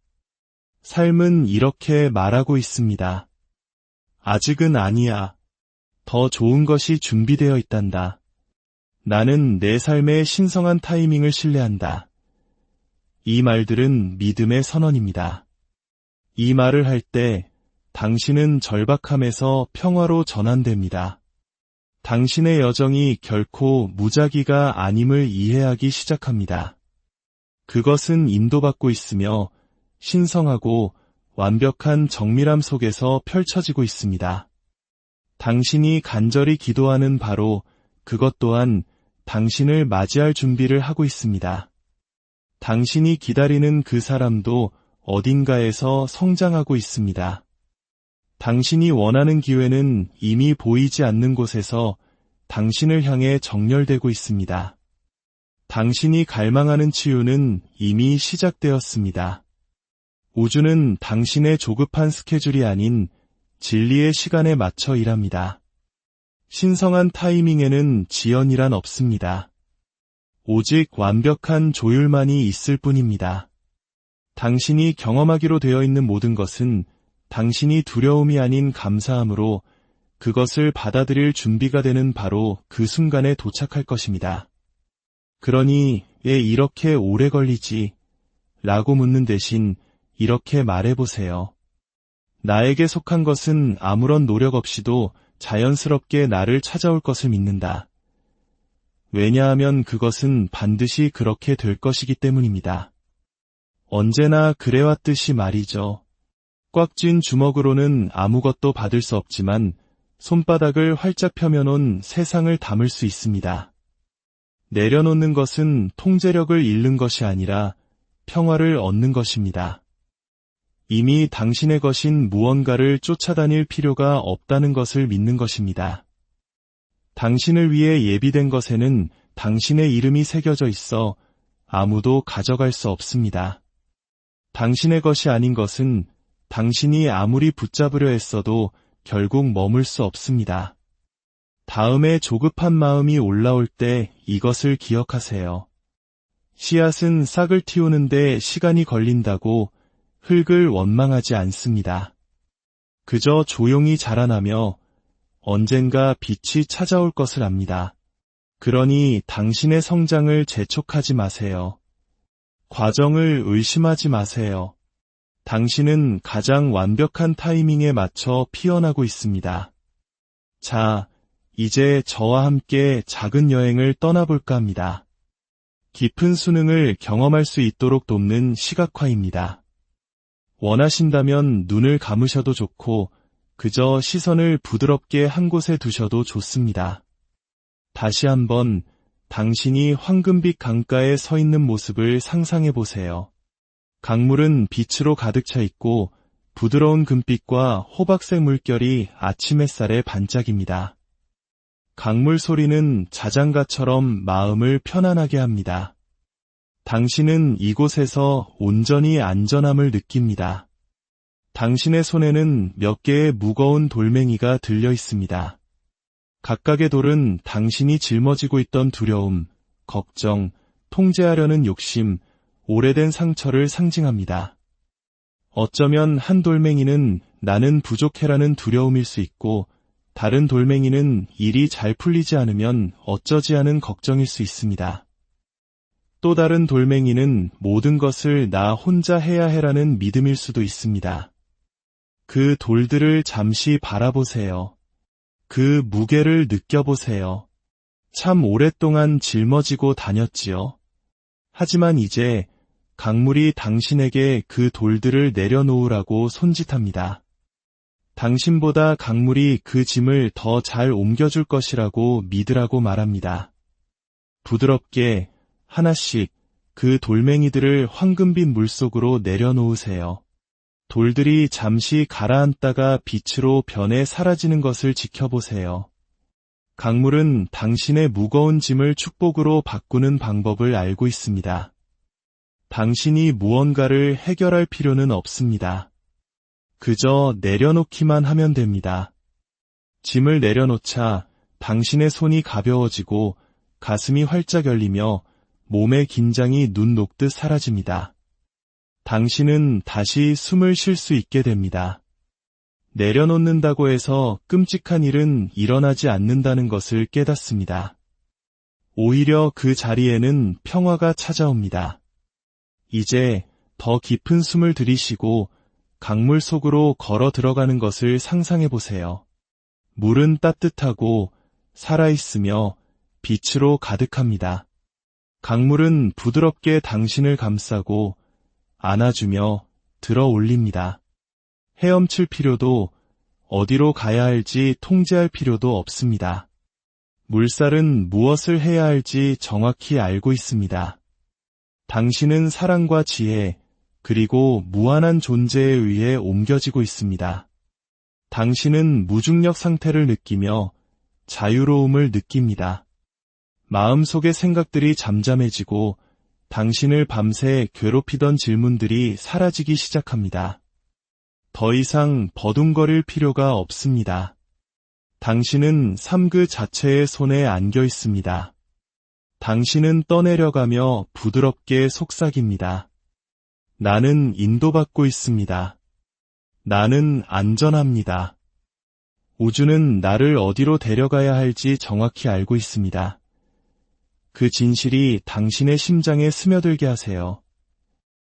삶은 이렇게 말하고 있습니다. 아직은 아니야. 더 좋은 것이 준비되어 있단다. 나는 내 삶의 신성한 타이밍을 신뢰한다. 이 말들은 믿음의 선언입니다. 이 말을 할 때 당신은 절박함에서 평화로 전환됩니다. 당신의 여정이 결코 무작위가 아님을 이해하기 시작합니다. 그것은 인도받고 있으며 신성하고 완벽한 정밀함 속에서 펼쳐지고 있습니다. 당신이 간절히 기도하는 바로 그것 또한 당신을 맞이할 준비를 하고 있습니다. 당신이 기다리는 그 사람도 어딘가에서 성장하고 있습니다. 당신이 원하는 기회는 이미 보이지 않는 곳에서 당신을 향해 정렬되고 있습니다. 당신이 갈망하는 치유는 이미 시작되었습니다. 우주는 당신의 조급한 스케줄이 아닌 진리의 시간에 맞춰 일합니다. 신성한 타이밍에는 지연이란 없습니다. 오직 완벽한 조율만이 있을 뿐입니다. 당신이 경험하기로 되어 있는 모든 것은 당신이 두려움이 아닌 감사함으로 그것을 받아들일 준비가 되는 바로 그 순간에 도착할 것입니다. 그러니 왜 이렇게 오래 걸리지? 라고 묻는 대신 이렇게 말해보세요. 나에게 속한 것은 아무런 노력 없이도 자연스럽게 나를 찾아올 것을 믿는다. 왜냐하면 그것은 반드시 그렇게 될 것이기 때문입니다. 언제나 그래왔듯이 말이죠. 꽉 쥔 주먹으로는 아무것도 받을 수 없지만 손바닥을 활짝 펴면은 세상을 담을 수 있습니다. 내려놓는 것은 통제력을 잃는 것이 아니라 평화를 얻는 것입니다. 이미 당신의 것인 무언가를 쫓아다닐 필요가 없다는 것을 믿는 것입니다. 당신을 위해 예비된 것에는 당신의 이름이 새겨져 있어 아무도 가져갈 수 없습니다. 당신의 것이 아닌 것은 당신이 아무리 붙잡으려 했어도 결국 머물 수 없습니다. 다음에 조급한 마음이 올라올 때 이것을 기억하세요. 씨앗은 싹을 틔우는데 시간이 걸린다고 흙을 원망하지 않습니다. 그저 조용히 자라나며 언젠가 빛이 찾아올 것을 압니다. 그러니 당신의 성장을 재촉하지 마세요. 과정을 의심하지 마세요. 당신은 가장 완벽한 타이밍에 맞춰 피어나고 있습니다. 자, 이제 저와 함께 작은 여행을 떠나볼까 합니다. 깊은 수능을 경험할 수 있도록 돕는 시각화입니다. 원하신다면 눈을 감으셔도 좋고 그저 시선을 부드럽게 한 곳에 두셔도 좋습니다. 다시 한번 당신이 황금빛 강가에 서 있는 모습을 상상해 보세요. 강물은 빛으로 가득 차 있고 부드러운 금빛과 호박색 물결이 아침 햇살에 반짝입니다. 강물 소리는 자장가처럼 마음을 편안하게 합니다. 당신은 이곳에서 온전히 안전함을 느낍니다. 당신의 손에는 몇 개의 무거운 돌멩이가 들려 있습니다. 각각의 돌은 당신이 짊어지고 있던 두려움, 걱정, 통제하려는 욕심, 오래된 상처를 상징합니다. 어쩌면 한 돌멩이는 나는 부족해라는 두려움일 수 있고 다른 돌멩이는 일이 잘 풀리지 않으면 어쩌지 하는 걱정일 수 있습니다. 또 다른 돌멩이는 모든 것을 나 혼자 해야 해라는 믿음일 수도 있습니다. 그 돌들을 잠시 바라보세요. 그 무게를 느껴보세요. 참 오랫동안 짊어지고 다녔지요. 하지만 이제 강물이 당신에게 그 돌들을 내려놓으라고 손짓합니다. 당신보다 강물이 그 짐을 더 잘 옮겨줄 것이라고 믿으라고 말합니다. 부드럽게 하나씩 그 돌멩이들을 황금빛 물속으로 내려놓으세요. 돌들이 잠시 가라앉다가 빛으로 변해 사라지는 것을 지켜보세요. 강물은 당신의 무거운 짐을 축복으로 바꾸는 방법을 알고 있습니다. 당신이 무언가를 해결할 필요는 없습니다. 그저 내려놓기만 하면 됩니다. 짐을 내려놓자 당신의 손이 가벼워지고 가슴이 활짝 열리며 몸의 긴장이 눈 녹듯 사라집니다. 당신은 다시 숨을 쉴 수 있게 됩니다. 내려놓는다고 해서 끔찍한 일은 일어나지 않는다는 것을 깨닫습니다. 오히려 그 자리에는 평화가 찾아옵니다. 이제 더 깊은 숨을 들이쉬고 강물 속으로 걸어 들어가는 것을 상상해 보세요. 물은 따뜻하고 살아있으며 빛으로 가득합니다. 강물은 부드럽게 당신을 감싸고 안아주며 들어 올립니다. 헤엄칠 필요도 어디로 가야 할지 통제할 필요도 없습니다. 물살은 무엇을 해야 할지 정확히 알고 있습니다. 당신은 사랑과 지혜, 그리고 무한한 존재에 의해 옮겨지고 있습니다. 당신은 무중력 상태를 느끼며 자유로움을 느낍니다. 마음속의 생각들이 잠잠해지고 당신을 밤새 괴롭히던 질문들이 사라지기 시작합니다. 더 이상 버둥거릴 필요가 없습니다. 당신은 삶 그 자체의 손에 안겨 있습니다. 당신은 떠내려가며 부드럽게 속삭입니다. 나는 인도받고 있습니다. 나는 안전합니다. 우주는 나를 어디로 데려가야 할지 정확히 알고 있습니다. 그 진실이 당신의 심장에 스며들게 하세요.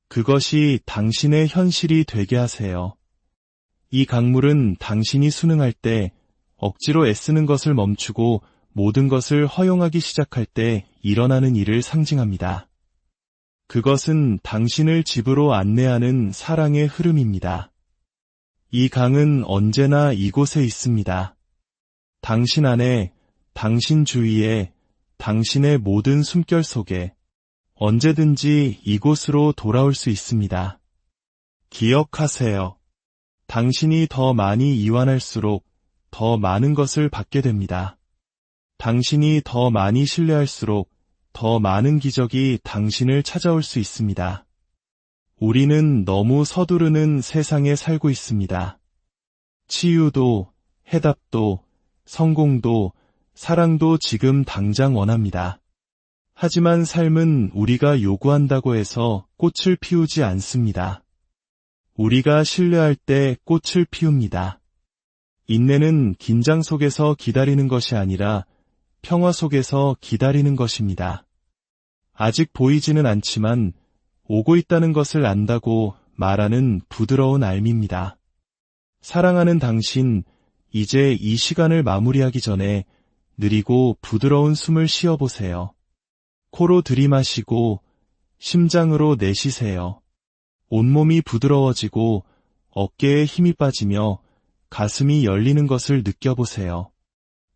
그것이 당신의 현실이 되게 하세요. 이 강물은 당신이 순응할 때, 억지로 애쓰는 것을 멈추고 모든 것을 허용하기 시작할 때 일어나는 일을 상징합니다. 그것은 당신을 집으로 안내하는 사랑의 흐름입니다. 이 강은 언제나 이곳에 있습니다. 당신 안에, 당신 주위에, 당신의 모든 숨결 속에 언제든지 이곳으로 돌아올 수 있습니다. 기억하세요. 당신이 더 많이 이완할수록 더 많은 것을 받게 됩니다. 당신이 더 많이 신뢰할수록 더 많은 기적이 당신을 찾아올 수 있습니다. 우리는 너무 서두르는 세상에 살고 있습니다. 치유도, 해답도, 성공도, 사랑도 지금 당장 원합니다. 하지만 삶은 우리가 요구한다고 해서 꽃을 피우지 않습니다. 우리가 신뢰할 때 꽃을 피웁니다. 인내는 긴장 속에서 기다리는 것이 아니라 평화 속에서 기다리는 것입니다. 아직 보이지는 않지만 오고 있다는 것을 안다고 말하는 부드러운 알미입니다. 사랑하는 당신, 이제 이 시간을 마무리하기 전에 느리고 부드러운 숨을 쉬어보세요. 코로 들이마시고 심장으로 내쉬세요. 온몸이 부드러워지고 어깨에 힘이 빠지며 가슴이 열리는 것을 느껴보세요.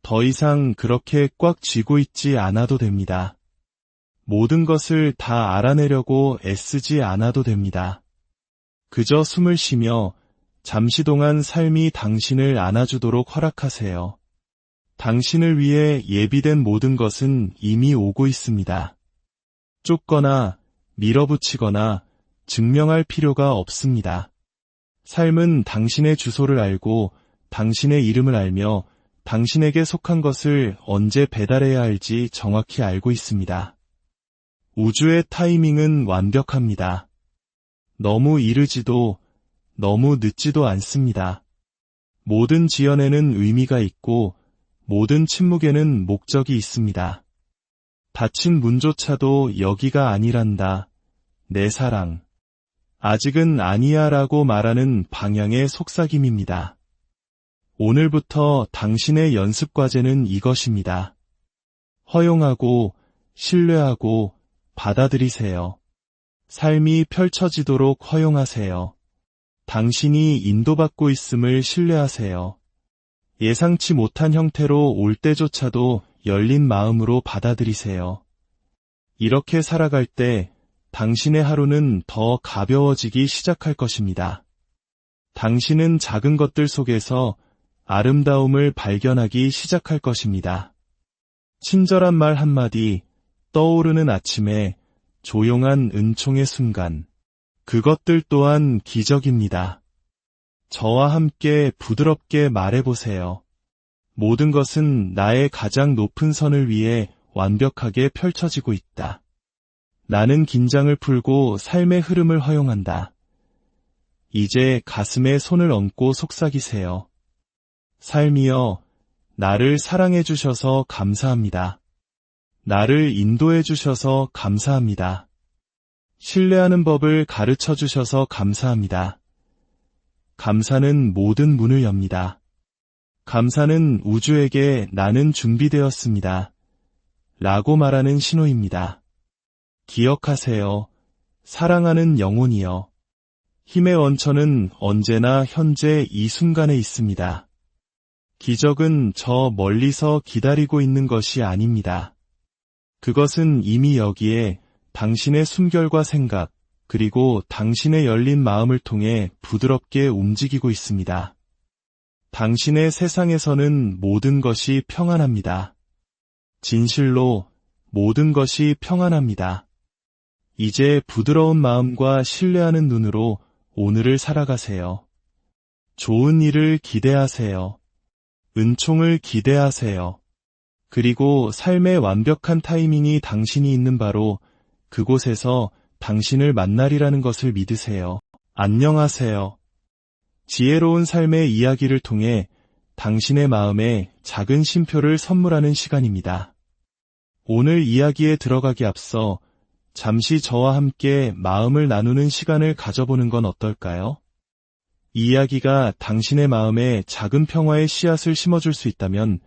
더 이상 그렇게 꽉 쥐고 있지 않아도 됩니다. 모든 것을 다 알아내려고 애쓰지 않아도 됩니다. 그저 숨을 쉬며 잠시 동안 삶이 당신을 안아주도록 허락하세요. 당신을 위해 예비된 모든 것은 이미 오고 있습니다. 쫓거나 밀어붙이거나 증명할 필요가 없습니다. 삶은 당신의 주소를 알고 당신의 이름을 알며 당신에게 속한 것을 언제 배달해야 할지 정확히 알고 있습니다. 우주의 타이밍은 완벽합니다. 너무 이르지도 너무 늦지도 않습니다. 모든 지연에는 의미가 있고 모든 침묵에는 목적이 있습니다. 닫힌 문조차도 여기가 아니란다. 내 사랑. 아직은 아니야 라고 말하는 방향의 속삭임입니다. 오늘부터 당신의 연습 과제는 이것입니다. 허용하고 신뢰하고 받아들이세요. 삶이 펼쳐지도록 허용하세요. 당신이 인도받고 있음을 신뢰하세요. 예상치 못한 형태로 올 때조차도 열린 마음으로 받아들이세요. 이렇게 살아갈 때 당신의 하루는 더 가벼워지기 시작할 것입니다. 당신은 작은 것들 속에서 아름다움을 발견하기 시작할 것입니다. 친절한 말 한마디, 떠오르는 아침에 조용한 은총의 순간, 그것들 또한 기적입니다. 저와 함께 부드럽게 말해보세요. 모든 것은 나의 가장 높은 선을 위해 완벽하게 펼쳐지고 있다. 나는 긴장을 풀고 삶의 흐름을 허용한다. 이제 가슴에 손을 얹고 속삭이세요. 삶이여, 나를 사랑해 주셔서 감사합니다. 나를 인도해 주셔서 감사합니다. 신뢰하는 법을 가르쳐 주셔서 감사합니다. 감사는 모든 문을 엽니다. 감사는 우주에게 나는 준비되었습니다. 라고 말하는 신호입니다. 기억하세요. 사랑하는 영혼이여. 힘의 원천은 언제나 현재 이 순간에 있습니다. 기적은 저 멀리서 기다리고 있는 것이 아닙니다. 그것은 이미 여기에 당신의 숨결과 생각, 그리고 당신의 열린 마음을 통해 부드럽게 움직이고 있습니다. 당신의 세상에서는 모든 것이 평안합니다. 진실로 모든 것이 평안합니다. 이제 부드러운 마음과 신뢰하는 눈으로 오늘을 살아가세요. 좋은 일을 기대하세요. 은총을 기대하세요. 그리고 삶의 완벽한 타이밍이 당신이 있는 바로 그곳에서 당신을 만나리라는 것을 믿으세요. 안녕하세요. 지혜로운 삶의 이야기를 통해 당신의 마음에 작은 쉼표를 선물하는 시간입니다. 오늘 이야기에 들어가기 앞서 잠시 저와 함께 마음을 나누는 시간을 가져보는 건 어떨까요? 이 이야기가 당신의 마음에 작은 평화의 씨앗을 심어줄 수 있다면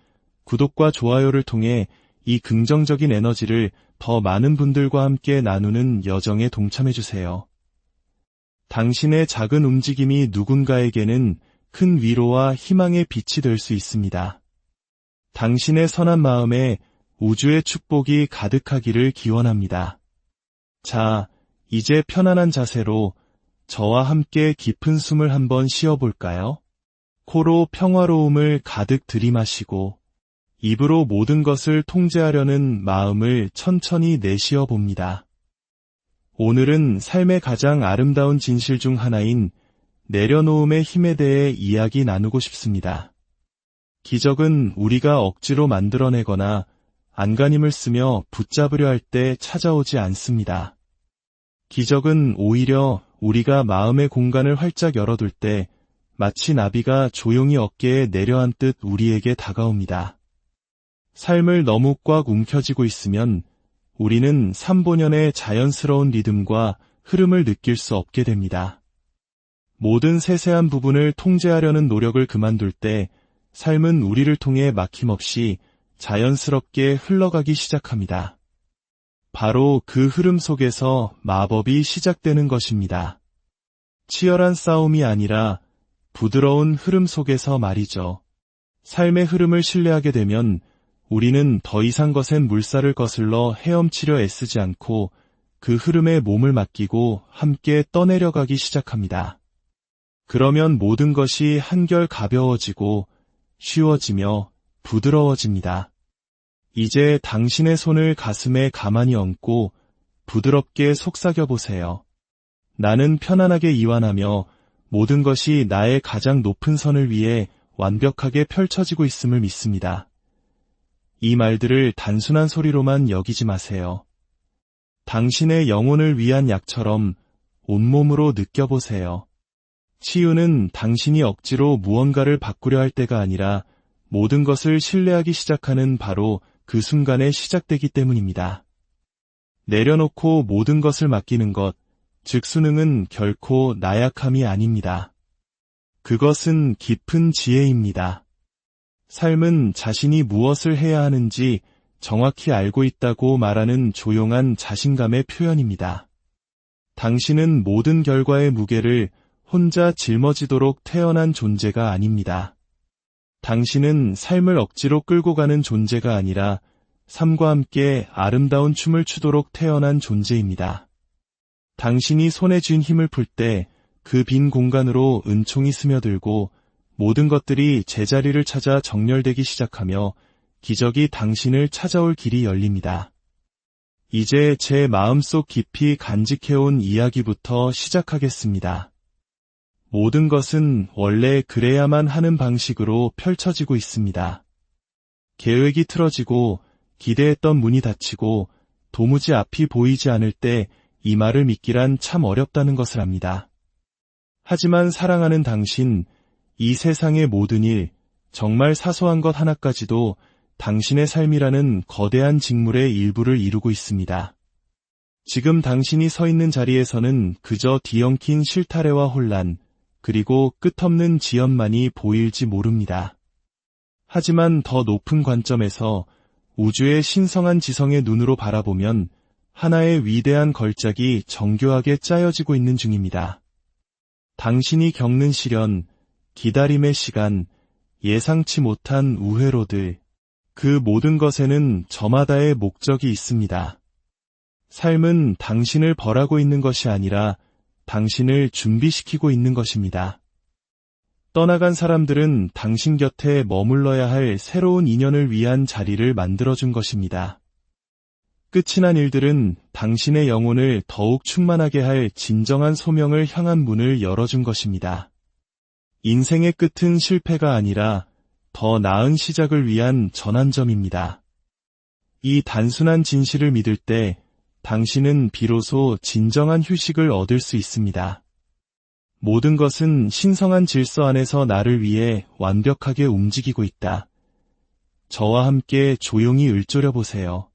구독과 좋아요를 통해 이 긍정적인 에너지를 더 많은 분들과 함께 나누는 여정에 동참해주세요. 당신의 작은 움직임이 누군가에게는 큰 위로와 희망의 빛이 될 수 있습니다. 당신의 선한 마음에 우주의 축복이 가득하기를 기원합니다. 자, 이제 편안한 자세로 저와 함께 깊은 숨을 한번 쉬어볼까요? 코로 평화로움을 가득 들이마시고 입으로 모든 것을 통제하려는 마음을 천천히 내쉬어 봅니다. 오늘은 삶의 가장 아름다운 진실 중 하나인 내려놓음의 힘에 대해 이야기 나누고 싶습니다. 기적은 우리가 억지로 만들어내거나 안간힘을 쓰며 붙잡으려 할 때 찾아오지 않습니다. 기적은 오히려 우리가 마음의 공간을 활짝 열어둘 때 마치 나비가 조용히 어깨에 내려앉듯 우리에게 다가옵니다. 삶을 너무 꽉 움켜쥐고 있으면 우리는 3보년의 자연스러운 리듬과 흐름을 느낄 수 없게 됩니다. 모든 세세한 부분을 통제하려는 노력을 그만둘 때 삶은 우리를 통해 막힘없이 자연스럽게 흘러가기 시작합니다. 바로 그 흐름 속에서 마법이 시작되는 것입니다. 치열한 싸움이 아니라 부드러운 흐름 속에서 말이죠. 삶의 흐름을 신뢰하게 되면 우리는 더 이상 거센 물살을 거슬러 헤엄치려 애쓰지 않고 그 흐름에 몸을 맡기고 함께 떠내려가기 시작합니다. 그러면 모든 것이 한결 가벼워지고 쉬워지며 부드러워집니다. 이제 당신의 손을 가슴에 가만히 얹고 부드럽게 속삭여 보세요. 나는 편안하게 이완하며 모든 것이 나의 가장 높은 선을 위해 완벽하게 펼쳐지고 있음을 믿습니다. 이 말들을 단순한 소리로만 여기지 마세요. 당신의 영혼을 위한 약처럼 온몸으로 느껴보세요. 치유는 당신이 억지로 무언가를 바꾸려 할 때가 아니라 모든 것을 신뢰하기 시작하는 바로 그 순간에 시작되기 때문입니다. 내려놓고 모든 것을 맡기는 것, 즉 수능은 결코 나약함이 아닙니다. 그것은 깊은 지혜입니다. 삶은 자신이 무엇을 해야 하는지 정확히 알고 있다고 말하는 조용한 자신감의 표현입니다. 당신은 모든 결과의 무게를 혼자 짊어지도록 태어난 존재가 아닙니다. 당신은 삶을 억지로 끌고 가는 존재가 아니라 삶과 함께 아름다운 춤을 추도록 태어난 존재입니다. 당신이 손에 쥔 힘을 풀 때 그 빈 공간으로 은총이 스며들고 모든 것들이 제자리를 찾아 정렬되기 시작하며 기적이 당신을 찾아올 길이 열립니다. 이제 제 마음속 깊이 간직해온 이야기부터 시작하겠습니다. 모든 것은 원래 그래야만 하는 방식으로 펼쳐지고 있습니다. 계획이 틀어지고 기대했던 문이 닫히고 도무지 앞이 보이지 않을 때 이 말을 믿기란 참 어렵다는 것을 압니다. 하지만 사랑하는 당신, 이 세상의 모든 일, 정말 사소한 것 하나까지도 당신의 삶이라는 거대한 직물의 일부를 이루고 있습니다. 지금 당신이 서 있는 자리에서는 그저 뒤엉킨 실타래와 혼란, 그리고 끝없는 지연만이 보일지 모릅니다. 하지만 더 높은 관점에서 우주의 신성한 지성의 눈으로 바라보면 하나의 위대한 걸작이 정교하게 짜여지고 있는 중입니다. 당신이 겪는 시련, 기다림의 시간, 예상치 못한 우회로들, 그 모든 것에는 저마다의 목적이 있습니다. 삶은 당신을 벌하고 있는 것이 아니라 당신을 준비시키고 있는 것입니다. 떠나간 사람들은 당신 곁에 머물러야 할 새로운 인연을 위한 자리를 만들어준 것입니다. 끝이 난 일들은 당신의 영혼을 더욱 충만하게 할 진정한 소명을 향한 문을 열어준 것입니다. 인생의 끝은 실패가 아니라 더 나은 시작을 위한 전환점입니다. 이 단순한 진실을 믿을 때 당신은 비로소 진정한 휴식을 얻을 수 있습니다. 모든 것은 신성한 질서 안에서 나를 위해 완벽하게 움직이고 있다. 저와 함께 조용히 읊조려 보세요.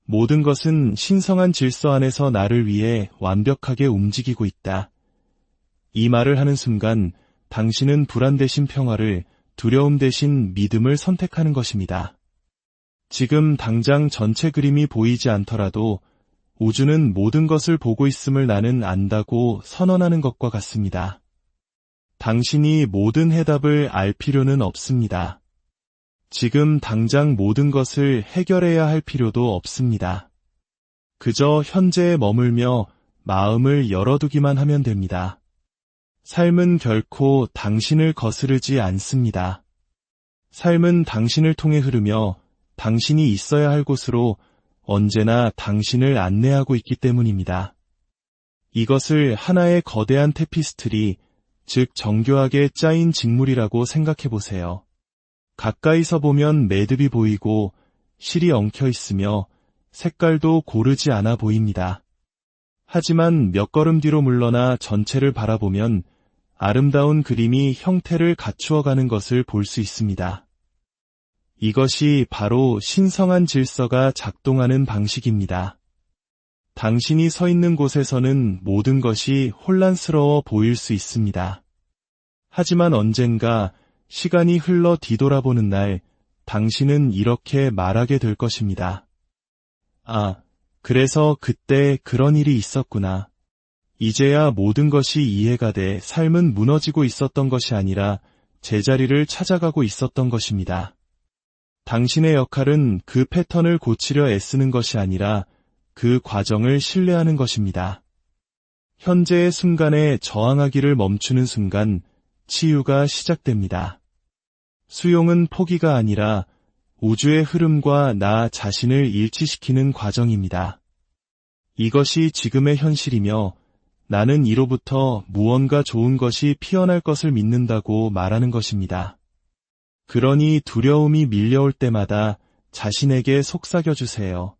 모든 것은 신성한 질서 안에서 나를 위해 완벽하게 움직이고 있다. 이 말을 하는 순간 당신은 불안 대신 평화를, 두려움 대신 믿음을 선택하는 것입니다. 지금 당장 전체 그림이 보이지 않더라도 우주는 모든 것을 보고 있음을 나는 안다고 선언하는 것과 같습니다. 당신이 모든 해답을 알 필요는 없습니다. 지금 당장 모든 것을 해결해야 할 필요도 없습니다. 그저 현재에 머물며 마음을 열어두기만 하면 됩니다. 삶은 결코 당신을 거스르지 않습니다. 삶은 당신을 통해 흐르며 당신이 있어야 할 곳으로 언제나 당신을 안내하고 있기 때문입니다. 이것을 하나의 거대한 테피스트리, 즉 정교하게 짜인 직물이라고 생각해 보세요. 가까이서 보면 매듭이 보이고 실이 엉켜 있으며 색깔도 고르지 않아 보입니다. 하지만 몇 걸음 뒤로 물러나 전체를 바라보면 아름다운 그림이 형태를 갖추어가는 것을 볼 수 있습니다. 이것이 바로 신성한 질서가 작동하는 방식입니다. 당신이 서 있는 곳에서는 모든 것이 혼란스러워 보일 수 있습니다. 하지만 언젠가 시간이 흘러 뒤돌아보는 날, 당신은 이렇게 말하게 될 것입니다. 아, 그래서 그때 그런 일이 있었구나. 이제야 모든 것이 이해가 돼 삶은 무너지고 있었던 것이 아니라 제자리를 찾아가고 있었던 것입니다. 당신의 역할은 그 패턴을 고치려 애쓰는 것이 아니라 그 과정을 신뢰하는 것입니다. 현재의 순간에 저항하기를 멈추는 순간 치유가 시작됩니다. 수용은 포기가 아니라 우주의 흐름과 나 자신을 일치시키는 과정입니다. 이것이 지금의 현실이며 나는 이로부터 무언가 좋은 것이 피어날 것을 믿는다고 말하는 것입니다. 그러니 두려움이 밀려올 때마다 자신에게 속삭여주세요.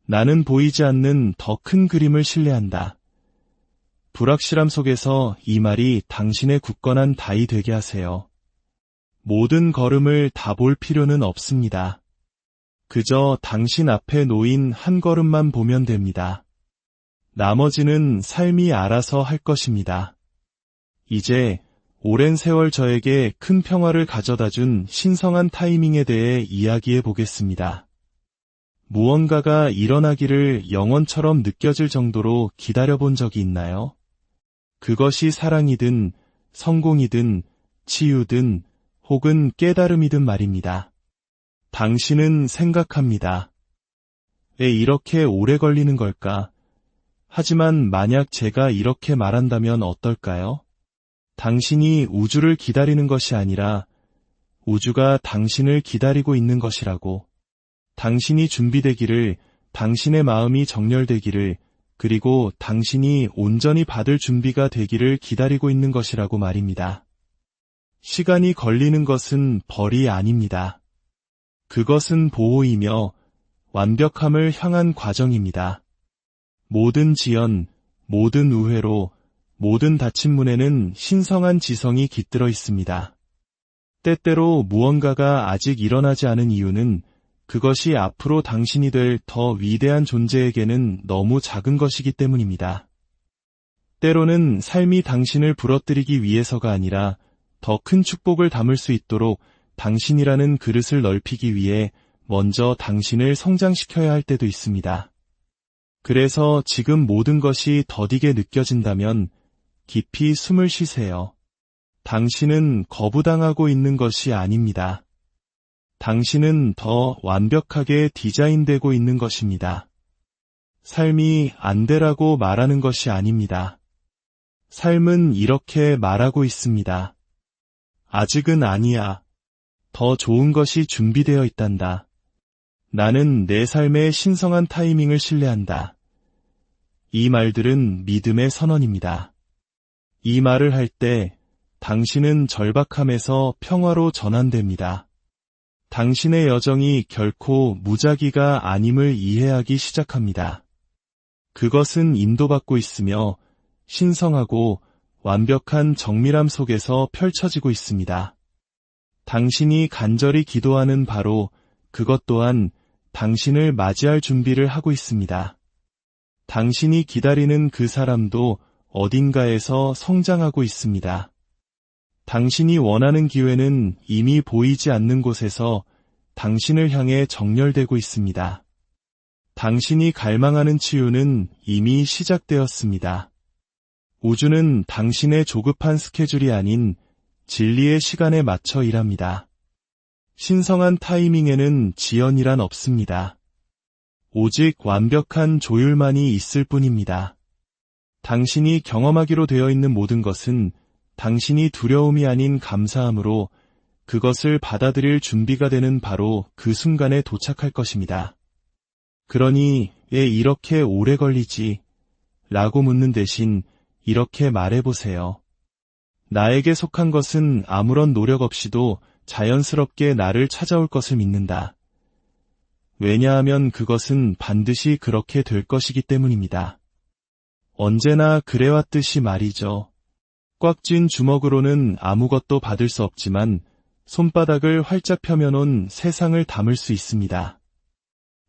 나는 보이지 않는 더 큰 그림을 신뢰한다. 불확실함 속에서 이 말이 당신의 굳건한 다이 되게 하세요. 모든 걸음을 다 볼 필요는 없습니다. 그저 당신 앞에 놓인 한 걸음만 보면 됩니다. 나머지는 삶이 알아서 할 것입니다. 이제 오랜 세월 저에게 큰 평화를 가져다준 신성한 타이밍에 대해 이야기해 보겠습니다. 무언가가 일어나기를 영원처럼 느껴질 정도로 기다려본 적이 있나요? 그것이 사랑이든 성공이든 치유든 혹은 깨달음이든 말입니다. 당신은 생각합니다. 왜 이렇게 오래 걸리는 걸까? 하지만 만약 제가 이렇게 말한다면 어떨까요? 당신이 우주를 기다리는 것이 아니라 우주가 당신을 기다리고 있는 것이라고. 당신이 준비되기를, 당신의 마음이 정렬되기를, 그리고 당신이 온전히 받을 준비가 되기를 기다리고 있는 것이라고 말입니다. 시간이 걸리는 것은 벌이 아닙니다. 그것은 보호이며 완벽함을 향한 과정입니다. 모든 지연, 모든 우회로, 모든 닫힌 문에는 신성한 지성이 깃들어 있습니다. 때때로 무언가가 아직 일어나지 않은 이유는 그것이 앞으로 당신이 될 더 위대한 존재에게는 너무 작은 것이기 때문입니다. 때로는 삶이 당신을 부러뜨리기 위해서가 아니라 더 큰 축복을 담을 수 있도록 당신이라는 그릇을 넓히기 위해 먼저 당신을 성장시켜야 할 때도 있습니다. 그래서 지금 모든 것이 더디게 느껴진다면 깊이 숨을 쉬세요. 당신은 거부당하고 있는 것이 아닙니다. 당신은 더 완벽하게 디자인되고 있는 것입니다. 삶이 안 되라고 말하는 것이 아닙니다. 삶은 이렇게 말하고 있습니다. 아직은 아니야. 더 좋은 것이 준비되어 있단다. 나는 내 삶의 신성한 타이밍을 신뢰한다. 이 말들은 믿음의 선언입니다. 이 말을 할 때 당신은 절박함에서 평화로 전환됩니다. 당신의 여정이 결코 무작위가 아님을 이해하기 시작합니다. 그것은 인도받고 있으며 신성하고 완벽한 정밀함 속에서 펼쳐지고 있습니다. 당신이 간절히 기도하는 바로 그것 또한 당신을 맞이할 준비를 하고 있습니다. 당신이 기다리는 그 사람도 어딘가에서 성장하고 있습니다. 당신이 원하는 기회는 이미 보이지 않는 곳에서 당신을 향해 정렬되고 있습니다. 당신이 갈망하는 치유는 이미 시작되었습니다. 우주는 당신의 조급한 스케줄이 아닌 진리의 시간에 맞춰 일합니다. 신성한 타이밍에는 지연이란 없습니다. 오직 완벽한 조율만이 있을 뿐입니다. 당신이 경험하기로 되어 있는 모든 것은 당신이 두려움이 아닌 감사함으로 그것을 받아들일 준비가 되는 바로 그 순간에 도착할 것입니다. 그러니 왜 이렇게 오래 걸리지? 라고 묻는 대신 이렇게 말해보세요. 나에게 속한 것은 아무런 노력 없이도 자연스럽게 나를 찾아올 것을 믿는다. 왜냐하면 그것은 반드시 그렇게 될 것이기 때문입니다. 언제나 그래왔듯이 말이죠. 꽉 쥔 주먹으로는 아무것도 받을 수 없지만 손바닥을 활짝 펴면은 세상을 담을 수 있습니다.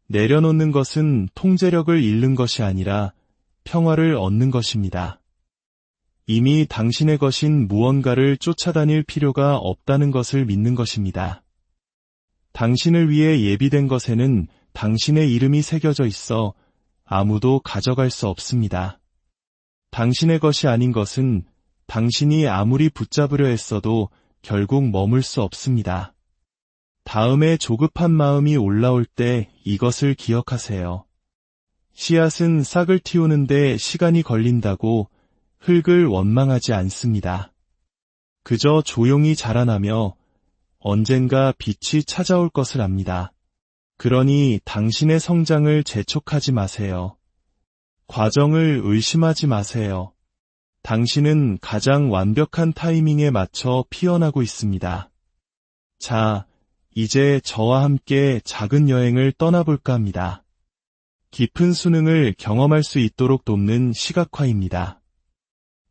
내려놓는 것은 통제력을 잃는 것이 아니라 평화를 얻는 것입니다. 이미 당신의 것인 무언가를 쫓아다닐 필요가 없다는 것을 믿는 것입니다. 당신을 위해 예비된 것에는 당신의 이름이 새겨져 있어 아무도 가져갈 수 없습니다. 당신의 것이 아닌 것은 당신이 아무리 붙잡으려 했어도 결국 머물 수 없습니다. 다음에 조급한 마음이 올라올 때 이것을 기억하세요. 씨앗은 싹을 틔우는데 시간이 걸린다고 흙을 원망하지 않습니다. 그저 조용히 자라나며 언젠가 빛이 찾아올 것을 압니다. 그러니 당신의 성장을 재촉하지 마세요. 과정을 의심하지 마세요. 당신은 가장 완벽한 타이밍에 맞춰 피어나고 있습니다. 자, 이제 저와 함께 작은 여행을 떠나볼까 합니다. 깊은 수능을 경험할 수 있도록 돕는 시각화입니다.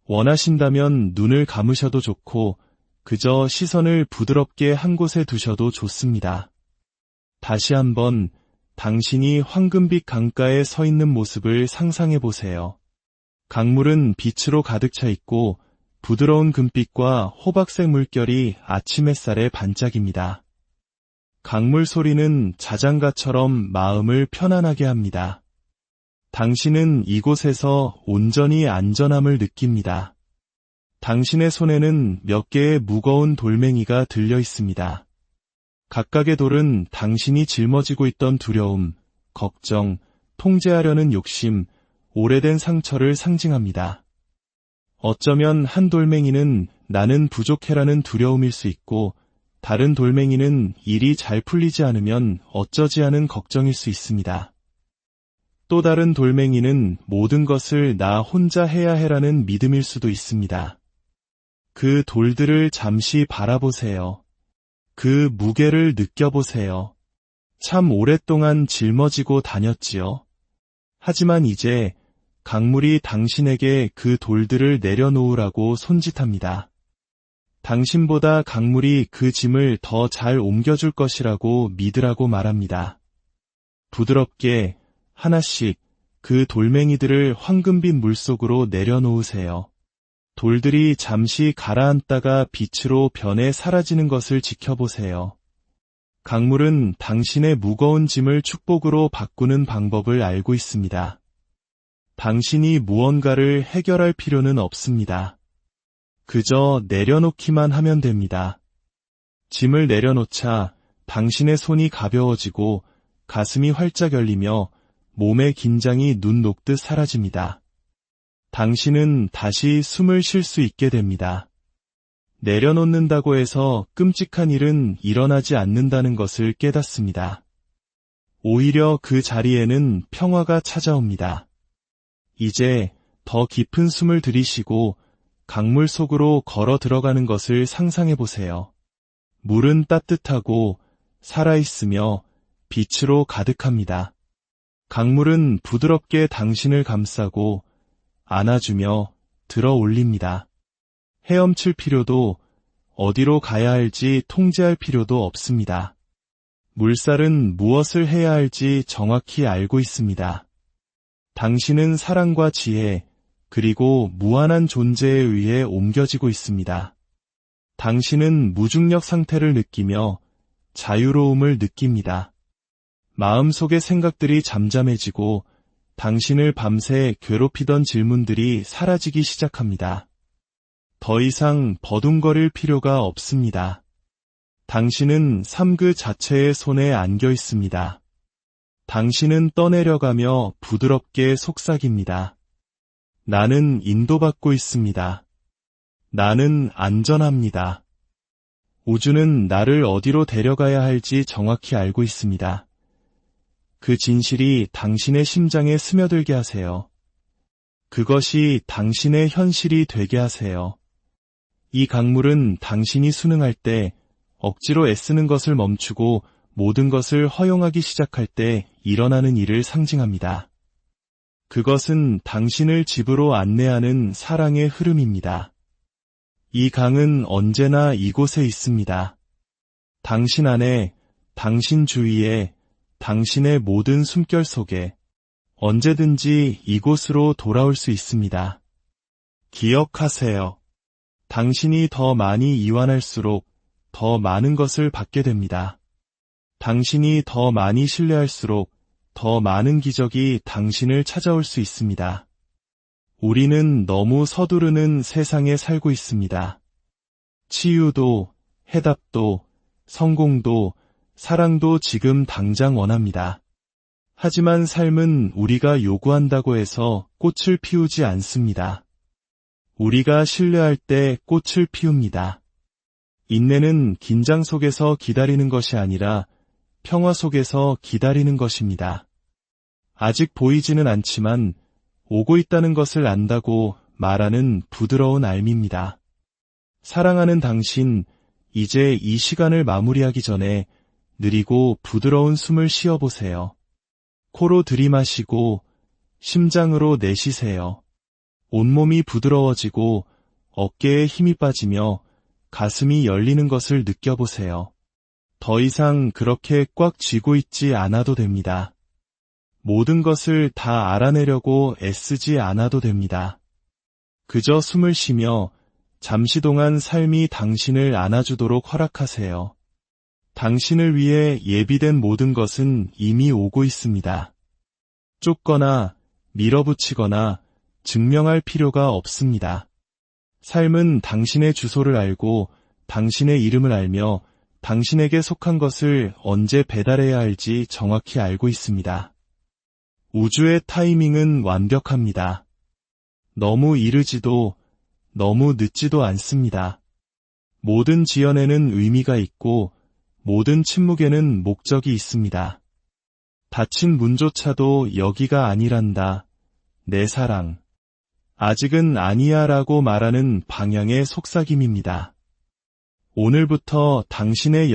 원하신다면 눈을 감으셔도 좋고 그저 시선을 부드럽게 한 곳에 두셔도 좋습니다. 다시 한번 당신이 황금빛 강가에 서 있는 모습을 상상해 보세요. 강물은 빛으로 가득 차 있고 부드러운 금빛과 호박색 물결이 아침 햇살에 반짝입니다. 강물 소리는 자장가처럼 마음을 편안하게 합니다. 당신은 이곳에서 온전히 안전함을 느낍니다. 당신의 손에는 몇 개의 무거운 돌멩이가 들려 있습니다. 각각의 돌은 당신이 짊어지고 있던 두려움, 걱정, 통제하려는 욕심, 오래된 상처를 상징합니다. 어쩌면 한 돌멩이는 나는 부족해라는 두려움일 수 있고 다른 돌멩이는 일이 잘 풀리지 않으면 어쩌지 하는 걱정일 수 있습니다. 또 다른 돌멩이는 모든 것을 나 혼자 해야 해라는 믿음일 수도 있습니다. 그 돌들을 잠시 바라보세요. 그 무게를 느껴보세요. 참 오랫동안 짊어지고 다녔지요. 하지만 이제 강물이 당신에게 그 돌들을 내려놓으라고 손짓합니다. 당신보다 강물이 그 짐을 더 잘 옮겨줄 것이라고 믿으라고 말합니다. 부드럽게 하나씩 그 돌멩이들을 황금빛 물속으로 내려놓으세요. 돌들이 잠시 가라앉다가 빛으로 변해 사라지는 것을 지켜보세요. 강물은 당신의 무거운 짐을 축복으로 바꾸는 방법을 알고 있습니다. 당신이 무언가를 해결할 필요는 없습니다. 그저 내려놓기만 하면 됩니다. 짐을 내려놓자 당신의 손이 가벼워지고 가슴이 활짝 열리며 몸의 긴장이 눈 녹듯 사라집니다. 당신은 다시 숨을 쉴 수 있게 됩니다. 내려놓는다고 해서 끔찍한 일은 일어나지 않는다는 것을 깨닫습니다. 오히려 그 자리에는 평화가 찾아옵니다. 이제 더 깊은 숨을 들이쉬고 강물 속으로 걸어 들어가는 것을 상상해 보세요. 물은 따뜻하고 살아있으며 빛으로 가득합니다. 강물은 부드럽게 당신을 감싸고 안아주며 들어 올립니다. 헤엄칠 필요도 어디로 가야 할지 통제할 필요도 없습니다. 물살은 무엇을 해야 할지 정확히 알고 있습니다. 당신은 사랑과 지혜, 그리고 무한한 존재에 의해 옮겨지고 있습니다. 당신은 무중력 상태를 느끼며 자유로움을 느낍니다. 마음속의 생각들이 잠잠해지고 당신을 밤새 괴롭히던 질문들이 사라지기 시작합니다. 더 이상 버둥거릴 필요가 없습니다. 당신은 삶 그 자체의 손에 안겨 있습니다. 당신은 떠내려가며 부드럽게 속삭입니다. 나는 인도받고 있습니다. 나는 안전합니다. 우주는 나를 어디로 데려가야 할지 정확히 알고 있습니다. 그 진실이 당신의 심장에 스며들게 하세요. 그것이 당신의 현실이 되게 하세요. 이 강물은 당신이 순응할 때, 억지로 애쓰는 것을 멈추고 모든 것을 허용하기 시작할 때 일어나는 일을 상징합니다. 그것은 당신을 집으로 안내하는 사랑의 흐름입니다. 이 강은 언제나 이곳에 있습니다. 당신 안에, 당신 주위에, 당신의 모든 숨결 속에 언제든지 이곳으로 돌아올 수 있습니다. 기억하세요. 당신이 더 많이 이완할수록 더 많은 것을 받게 됩니다. 당신이 더 많이 신뢰할수록 더 많은 기적이 당신을 찾아올 수 있습니다. 우리는 너무 서두르는 세상에 살고 있습니다. 치유도, 해답도, 성공도, 사랑도 지금 당장 원합니다. 하지만 삶은 우리가 요구한다고 해서 꽃을 피우지 않습니다. 우리가 신뢰할 때 꽃을 피웁니다. 인내는 긴장 속에서 기다리는 것이 아니라 평화 속에서 기다리는 것입니다. 아직 보이지는 않지만 오고 있다는 것을 안다고 말하는 부드러운 알미입니다. 사랑하는 당신, 이제 이 시간을 마무리하기 전에 느리고 부드러운 숨을 쉬어보세요. 코로 들이마시고 심장으로 내쉬세요. 온몸이 부드러워지고 어깨에 힘이 빠지며 가슴이 열리는 것을 느껴보세요. 더 이상 그렇게 꽉 쥐고 있지 않아도 됩니다. 모든 것을 다 알아내려고 애쓰지 않아도 됩니다. 그저 숨을 쉬며 잠시 동안 삶이 당신을 안아주도록 허락하세요. 당신을 위해 예비된 모든 것은 이미 오고 있습니다. 쫓거나 밀어붙이거나 증명할 필요가 없습니다. 삶은 당신의 주소를 알고 당신의 이름을 알며 당신에게 속한 것을 언제 배달해야 할지 정확히 알고 있습니다. 우주의 타이밍은 완벽합니다. 너무 이르지도 너무 늦지도 않습니다. 모든 지연에는 의미가 있고 모든 침묵에는 목적이 있습니다. 닫힌 문조차도 여기가 아니란다. 내 사랑. 아직은 아니야 라고 말하는 방향의 속삭임입니다. 오늘부터 당신의